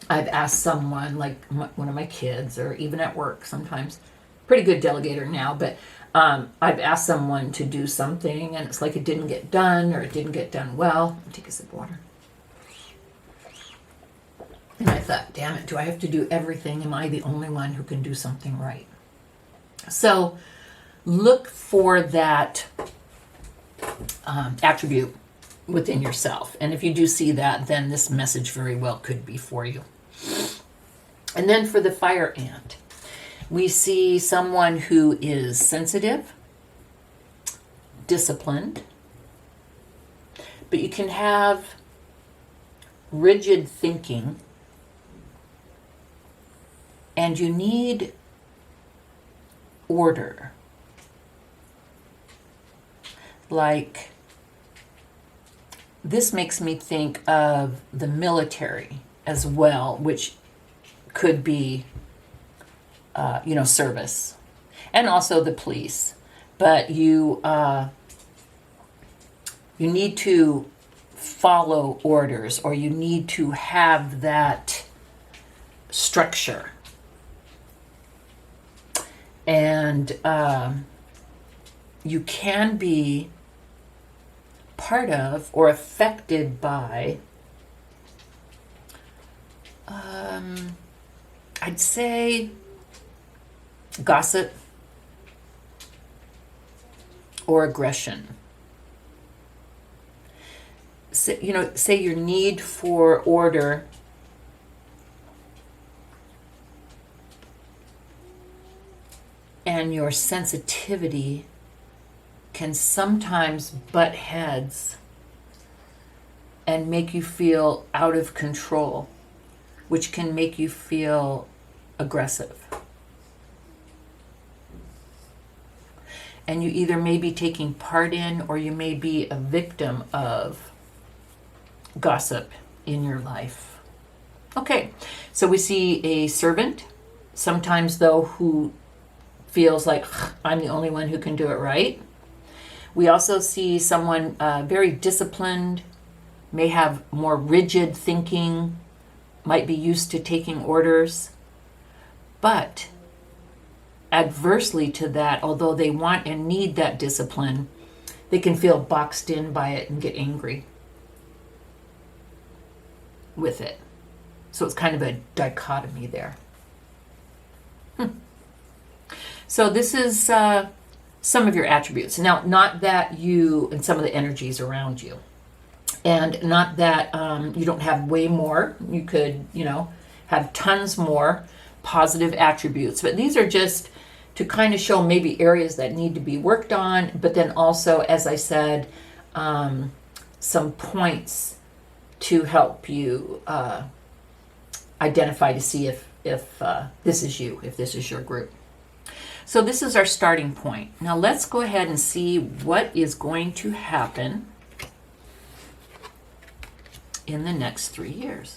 I've asked someone, like one of my kids, or even at work sometimes, pretty good delegator now, but I've asked someone to do something and it's like it didn't get done, or it didn't get done well. I'll take a sip of water. And I thought, damn it, do I have to do everything? Am I the only one who can do something right? So look for that attribute within yourself. And if you do see that, then this message very well could be for you. And then for the fire ant, we see someone who is sensitive, disciplined, but you can have rigid thinking, and you need order. Like, this makes me think of the military as well, which could be, service, and also the police. But you need to follow orders, or you need to have that structure. And you can be part of or affected by, I'd say, gossip or aggression. say your need for order and your sensitivity can sometimes butt heads and make you feel out of control, which can make you feel aggressive. And you either may be taking part in, or you may be a victim of gossip in your life. Okay, so we see a servant, sometimes though, who feels like, I'm the only one who can do it right. We also see someone very disciplined, may have more rigid thinking, might be used to taking orders, but adversely to that, although they want and need that discipline, they can feel boxed in by it and get angry with it. So it's kind of a dichotomy there. So this is some of your attributes. Now, not that you, and some of the energies around you, and not that you don't have way more. You could, have tons more positive attributes, but these are just to kind of show maybe areas that need to be worked on, but then also, as I said, some points to help you identify to see if this is you, if this is your group. So this is our starting point. Now let's go ahead and see what is going to happen in the next 3 years.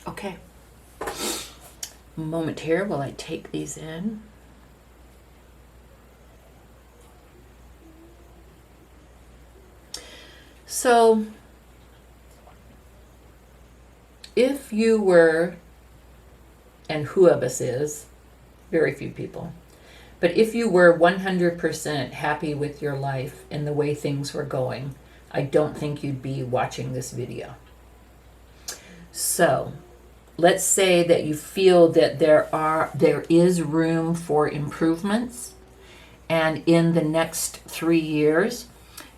Okay. A moment here while I take these in. So, if you were, and who of us is, very few people, but if you were 100% happy with your life and the way things were going, I don't think you'd be watching this video. So, let's say that you feel that there is room for improvements, and in the next 3 years,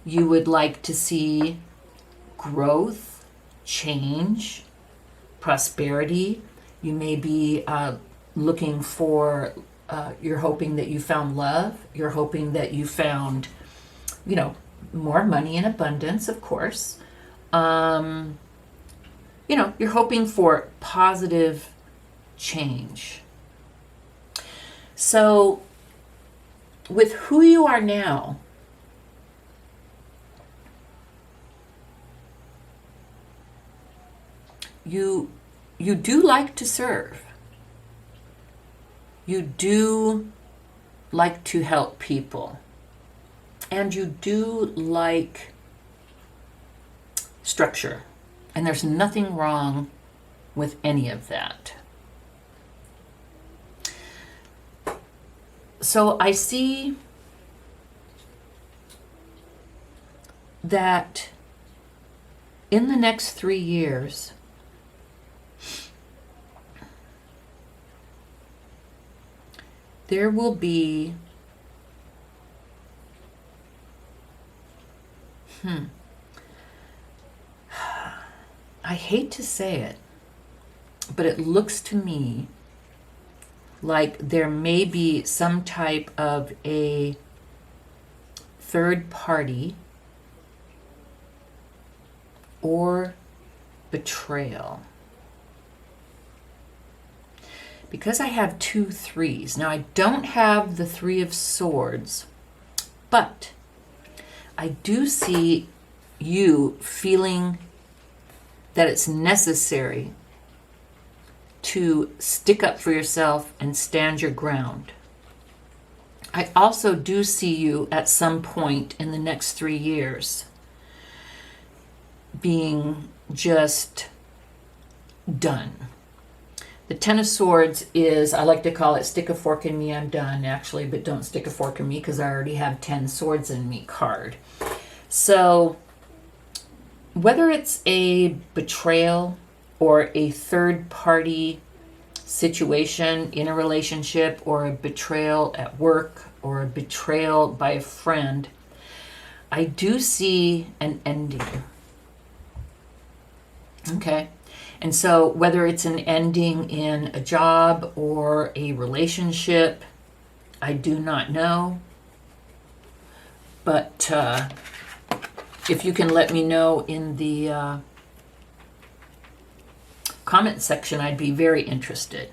you would like to see growth, change, prosperity. You may be looking for, you're hoping that you found love. You're hoping that you found, more money in abundance, of course. You're hoping for positive change. So, with who you are now, you do like to serve. You do like to help people. And you do like structure. And there's nothing wrong with any of that. So I see that in the next 3 years, there will be I hate to say it, but it looks to me like there may be some type of a third party or betrayal. Because I have 2 3s. Now, I don't have the 3 of Swords, but I do see you feeling that it's necessary to stick up for yourself and stand your ground. I also do see you at some point in the next 3 years being just done. The Ten of Swords is, I like to call it stick a fork in me, I'm done, actually, but don't stick a fork in me because I already have 10 swords in me card. So whether it's a betrayal or a third party situation in a relationship, or a betrayal at work, or a betrayal by a friend, I do see an ending. Okay? And so whether it's an ending in a job or a relationship, I do not know. But if you can let me know in the comment section, I'd be very interested.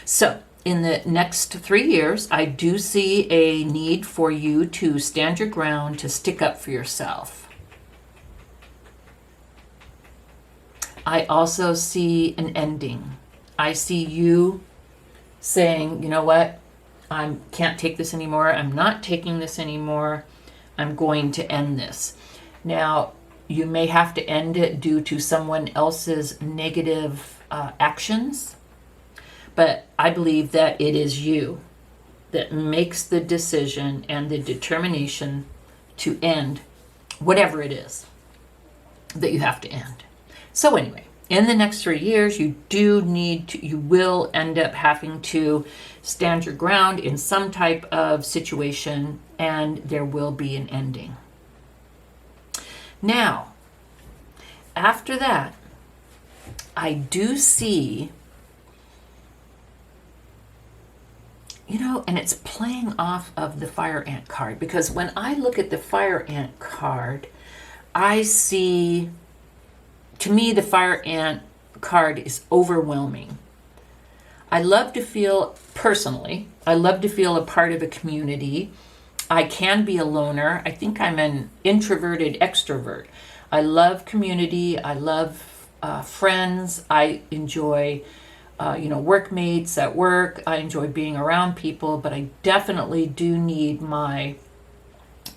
So in the next 3 years, I do see a need for you to stand your ground, to stick up for yourself. I also see an ending. I see you saying, you know what, I can't take this anymore. I'm not taking this anymore. I'm going to end this. Now, you may have to end it due to someone else's negative actions, but I believe that it is you that makes the decision and the determination to end whatever it is that you have to end. So anyway, in the next 3 years, you will end up having to stand your ground in some type of situation, and there will be an ending. Now, after that, I do see, and it's playing off of the fire ant card, because when I look at the fire ant card, I see, to me, the fire ant card is overwhelming. I love to feel, personally, I love to feel a part of a community. I can be a loner. I think I'm an introverted extrovert. I love community. I love friends. I enjoy, workmates at work. I enjoy being around people, but I definitely do need my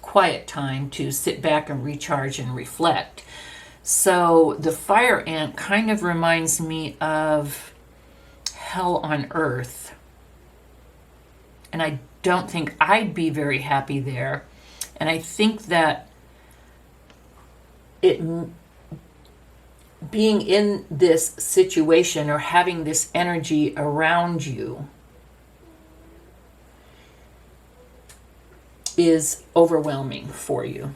quiet time to sit back and recharge and reflect. So the fire ant kind of reminds me of hell on earth. And I don't think I'd be very happy there. And I think that being in this situation or having this energy around you is overwhelming for you.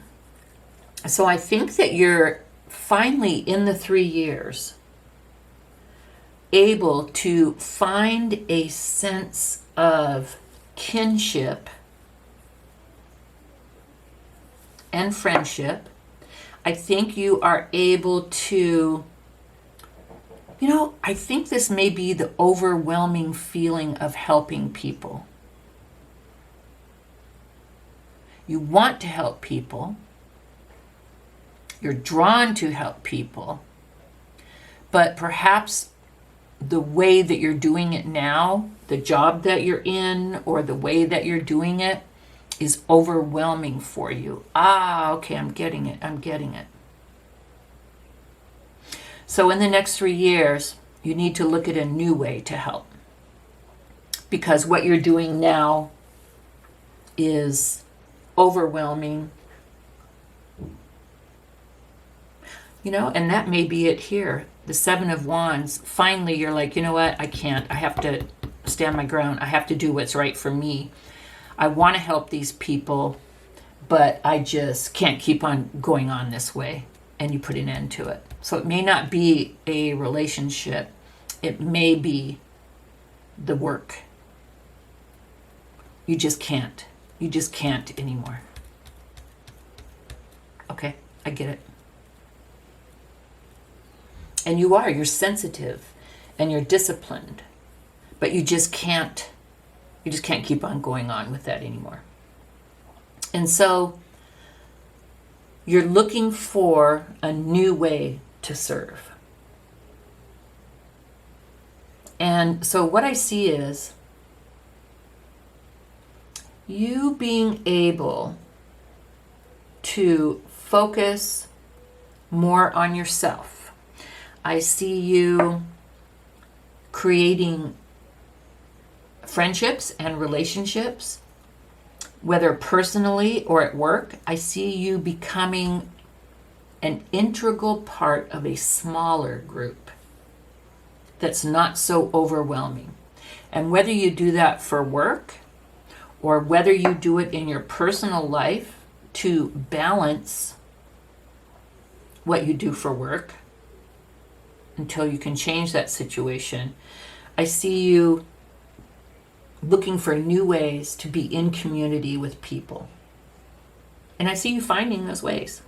So I think that you're finally, in the 3 years, able to find a sense of kinship and friendship. I think you are able to, I think this may be the overwhelming feeling of helping people. You want to help people. You're drawn to help people. But perhaps the way that you're doing it now, the job that you're in, or the way that you're doing it is overwhelming for you. Okay, I'm getting it. So in the next 3 years, you need to look at a new way to help. Because what you're doing now is overwhelming. And that may be it here. The Seven of Wands, finally you're like, you know what, I can't. I have to stand my ground. I have to do what's right for me. I want to help these people, but I just can't keep on going on this way. And you put an end to it. So it may not be a relationship. It may be the work. You just can't. You just can't anymore. Okay, I get it. And you're sensitive and you're disciplined, but you just can't keep on going on with that anymore. And so you're looking for a new way to serve. And so what I see is you being able to focus more on yourself. I see you creating friendships and relationships, whether personally or at work. I see you becoming an integral part of a smaller group that's not so overwhelming. And whether you do that for work or whether you do it in your personal life to balance what you do for work until you can change that situation, I see you looking for new ways to be in community with people. And I see you finding those ways.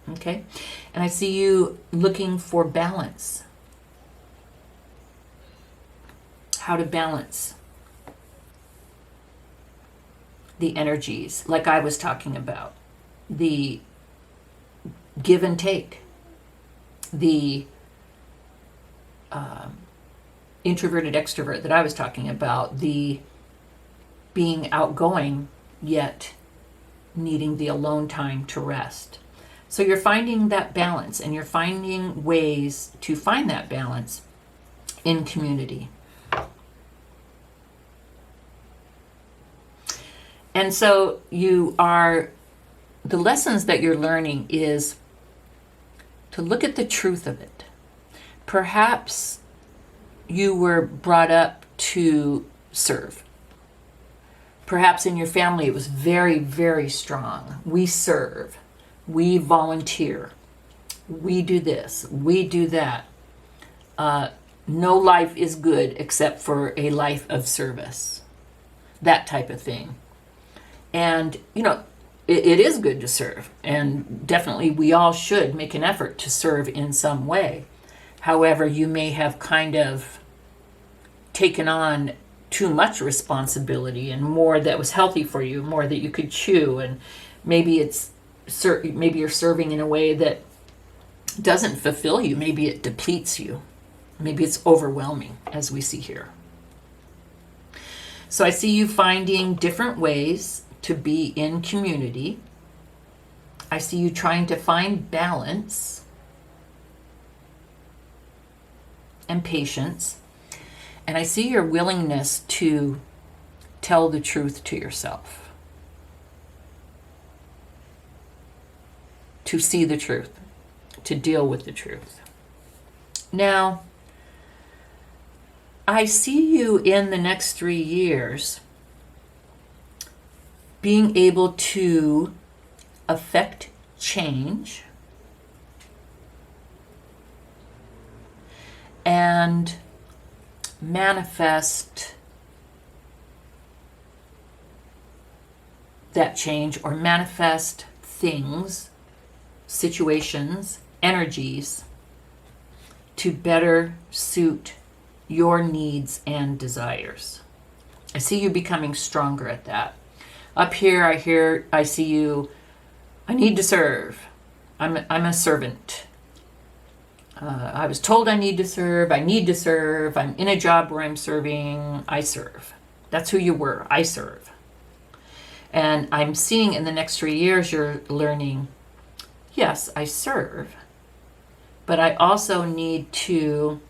Okay? And I see you looking for balance. How to balance the energies, like I was talking about. The give and take. The introverted extrovert that I was talking about. The being outgoing yet needing the alone time to rest. So you're finding that balance, and you're finding ways to find that balance in community. And so the lessons that you're learning is to look at the truth of it. Perhaps you were brought up to serve. Perhaps in your family it was very, very strong. We serve. We volunteer. We do this. We do that. No life is good except for a life of service. That type of thing. And, it is good to serve. And definitely we all should make an effort to serve in some way. However, you may have kind of taken on too much responsibility and more that was healthy for you, more that you could chew. And maybe you're serving in a way that doesn't fulfill you. Maybe it depletes you. Maybe it's overwhelming, as we see here. So I see you finding different ways to be in community. I see you trying to find balance and patience. And I see your willingness to tell the truth to yourself. To see the truth. To deal with the truth. Now, I see you in the next 3 years being able to affect change and manifest that change, or manifest things, situations, energies to better suit your needs and desires. I see you becoming stronger at that. Up here, I see you, I need to serve. I'm a servant. I was told I need to serve. I'm in a job where I'm serving. I serve. That's who you were. I serve. And I'm seeing in the next 3 years, you're learning, yes, I serve, but I also need to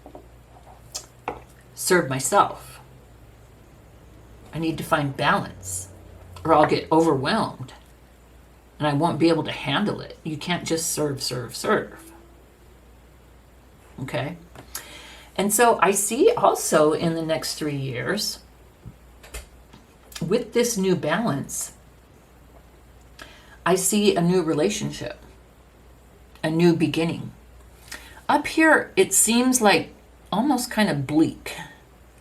serve myself. I need to find balance, or I'll get overwhelmed and I won't be able to handle it. You can't just serve. Okay? And so I see also in the next 3 years, with this new balance, I see a new relationship, a new beginning. Up here, it seems like almost kind of bleak,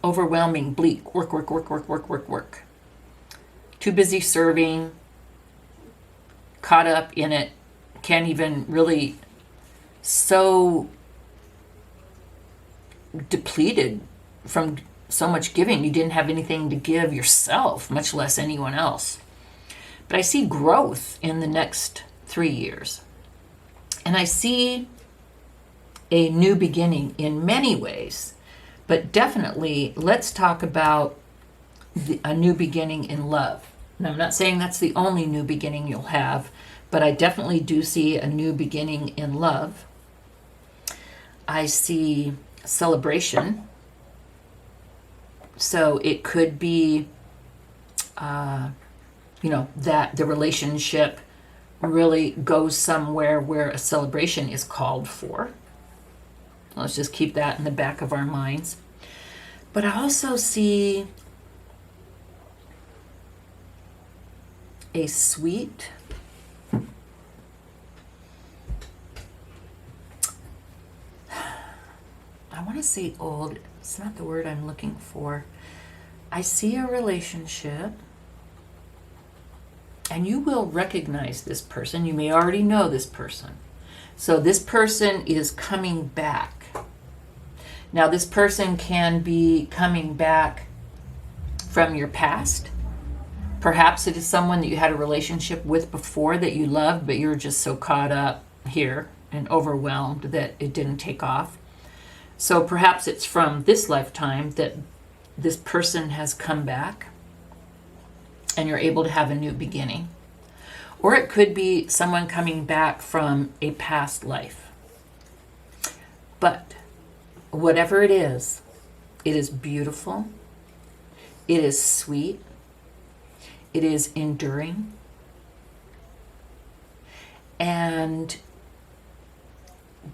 overwhelming, bleak, work. Too busy serving, caught up in it, can't even really, so depleted from so much giving. You didn't have anything to give yourself, much less anyone else. But I see growth in the next 3 years. And I see a new beginning in many ways. But definitely, let's talk about a new beginning in love. And I'm not saying that's the only new beginning you'll have, but I definitely do see a new beginning in love. I see celebration. So it could be, that the relationship really goes somewhere where a celebration is called for. Let's just keep that in the back of our minds. But I also see a sweet, I want to say old, it's not the word I'm looking for. I see a relationship, and you will recognize this person. You may already know this person. So this person is coming back. Now, this person can be coming back from your past. Perhaps it is someone that you had a relationship with before that you loved, but you were just so caught up here and overwhelmed that it didn't take off. So perhaps it's from this lifetime that this person has come back and you're able to have a new beginning. Or it could be someone coming back from a past life. But whatever it is beautiful, it is sweet, it is enduring, and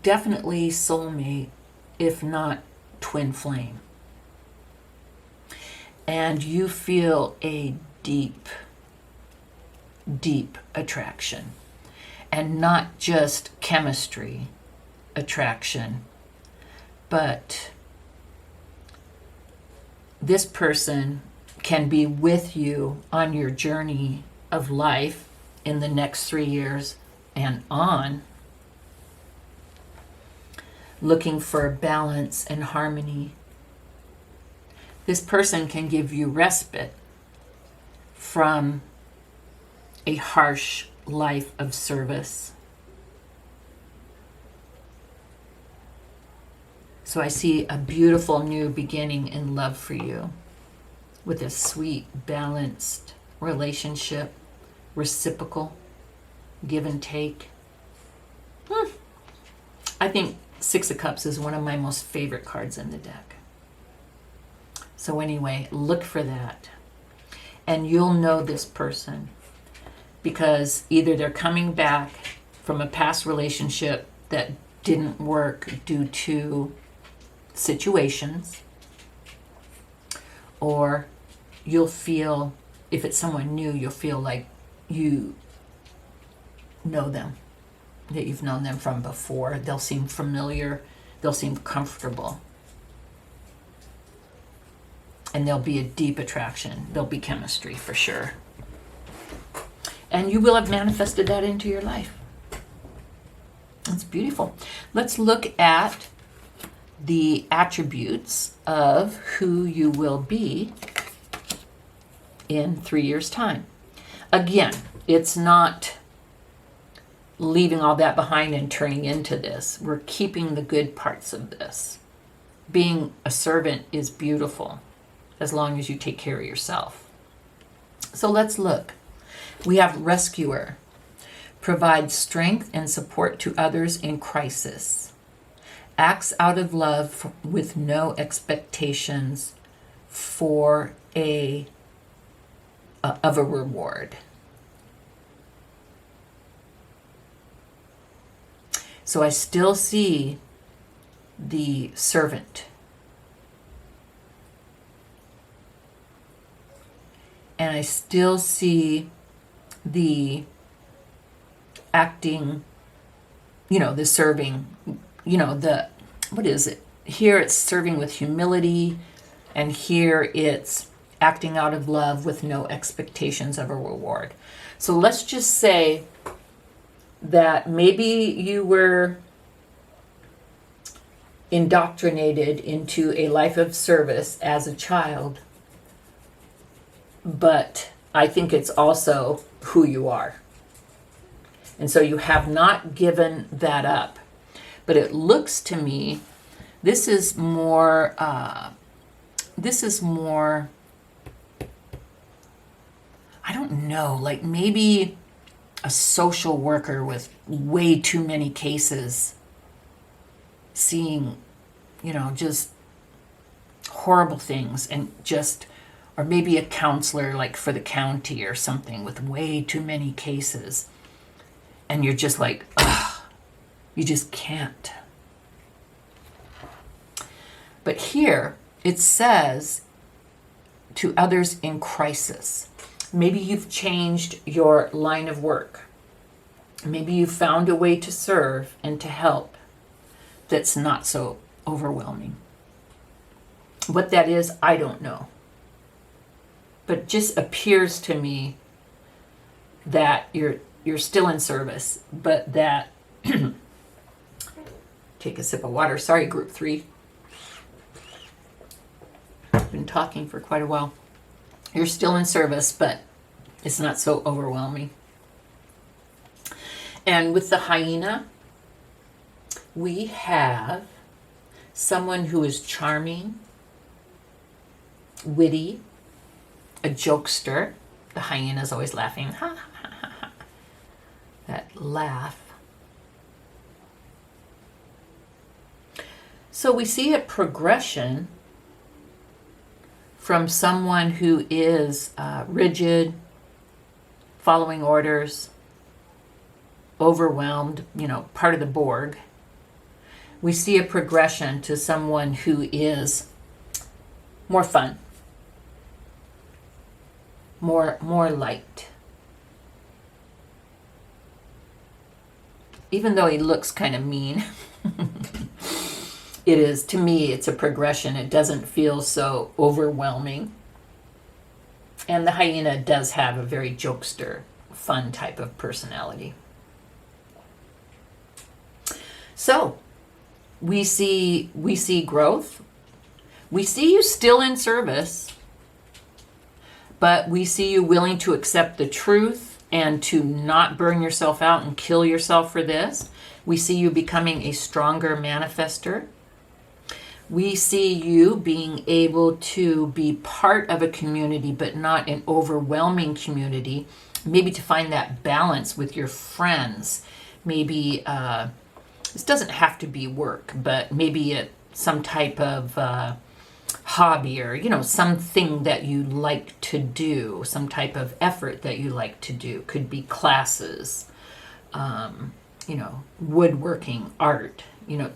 definitely soulmate, if not twin flame. And you feel a deep, deep attraction, and not just chemistry attraction, but this person can be with you on your journey of life in the next 3 years and on, looking for balance and harmony. This person can give you respite from a harsh life of service. So I see a beautiful new beginning in love for you, with a sweet, balanced relationship, reciprocal, give and take. I think Six of Cups is one of my most favorite cards in the deck. So anyway, look for that. And you'll know this person because either they're coming back from a past relationship that didn't work due to situations, or you'll feel, if it's someone new, you'll feel like you know them, that you've known them from before. They'll seem familiar, they'll seem comfortable, and there'll be a deep attraction. There'll be chemistry for sure. And you will have manifested that into your life. It's beautiful. Let's look at the attributes of who you will be in 3 years' time. Again, it's not leaving all that behind and turning into this. We're keeping the good parts of this. Being a servant is beautiful as long as you take care of yourself. So let's look. We have rescuer. Provides strength and support to others in crisis. Acts out of love with no expectations for of a reward. So I still see the servant. And I still see the acting, the serving, what is it? Here it's serving with humility, and here it's acting out of love with no expectations of a reward. So let's just say that maybe you were indoctrinated into a life of service as a child, but I think it's also who you are. And so you have not given that up. But it looks to me, this is more, I don't know, like maybe a social worker with way too many cases seeing, just horrible things, and just, or maybe a counselor like for the county or something with way too many cases, and you're just like, ugh, you just can't. But here it says to others in crisis. Maybe you've changed your line of work. Maybe you found a way to serve and to help that's not so overwhelming. What that is, I don't know. But it just appears to me that you're still in service, but that take a sip of water. Sorry, group 3. I've been talking for quite a while. You're still in service, but it's not so overwhelming. And with the hyena, we have someone who is charming, witty, a jokester. The hyena is always laughing. Ha, ha, ha, ha. That laugh. So we see a progression from someone who is rigid, following orders, overwhelmed, part of the Borg. We see a progression to someone who is more fun, more light. Even though he looks kind of mean, it is, to me, it's a progression. It doesn't feel so overwhelming. And the hyena does have a very jokester, fun type of personality. So, we see growth. We see you still in service, but we see you willing to accept the truth and to not burn yourself out and kill yourself for this. We see you becoming a stronger manifester. We see you being able to be part of a community, but not an overwhelming community. Maybe to find that balance with your friends. Maybe this doesn't have to be work, but maybe some type of hobby, or something that you like to do, some type of effort that you like to do. Could be classes, woodworking, art.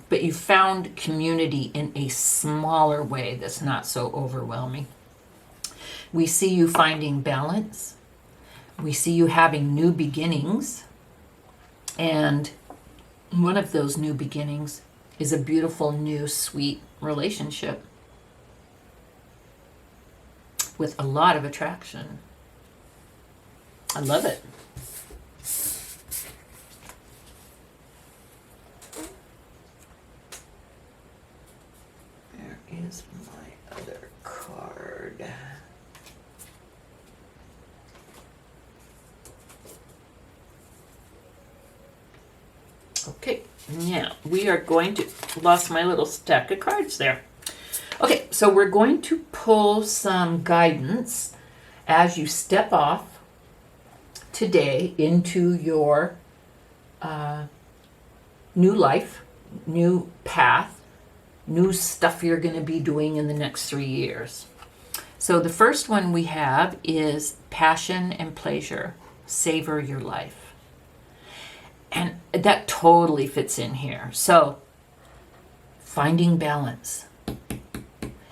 But you found community in a smaller way that's not so overwhelming. We see you finding balance. We see you having new beginnings. And one of those new beginnings is a beautiful, new, sweet relationship with a lot of attraction. I love it. Is my other card. Okay, now we are going to, lost my little stack of cards there. Okay, so we're going to pull some guidance as you step off today into your new life, new path, new stuff you're going to be doing in the next 3 years. So the first one we have is passion and pleasure. Savor your life. And that totally fits in here. So finding balance.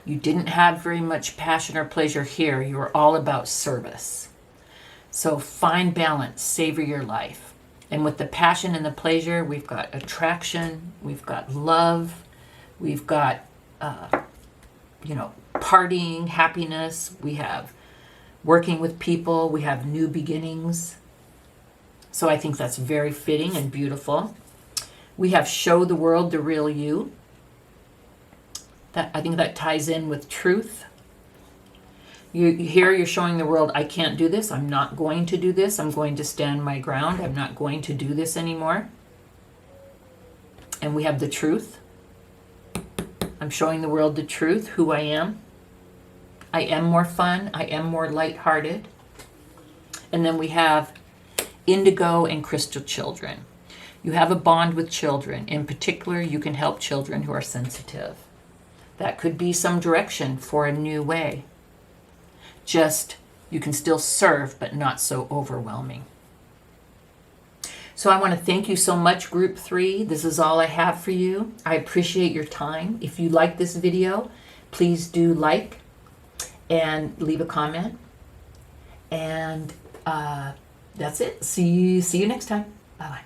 You didn't have very much passion or pleasure here. You were all about service. So find balance. Savor your life. And with the passion and the pleasure, we've got attraction. We've got love. We've got, partying, happiness. We have working with people. We have new beginnings. So I think that's very fitting and beautiful. We have show the world the real you. I think that ties in with truth. You're showing the world, I can't do this. I'm not going to do this. I'm going to stand my ground. I'm not going to do this anymore. And we have the truth. I'm showing the world the truth, who I am. I am more fun. I am more lighthearted. And then we have indigo and crystal children. You have a bond with children. In particular, you can help children who are sensitive. That could be some direction for a new way. Just, you can still serve, but not so overwhelming. So I want to thank you so much, Group 3. This is all I have for you. I appreciate your time. If you like this video, please do like and leave a comment. And that's it. See you next time. Bye-bye.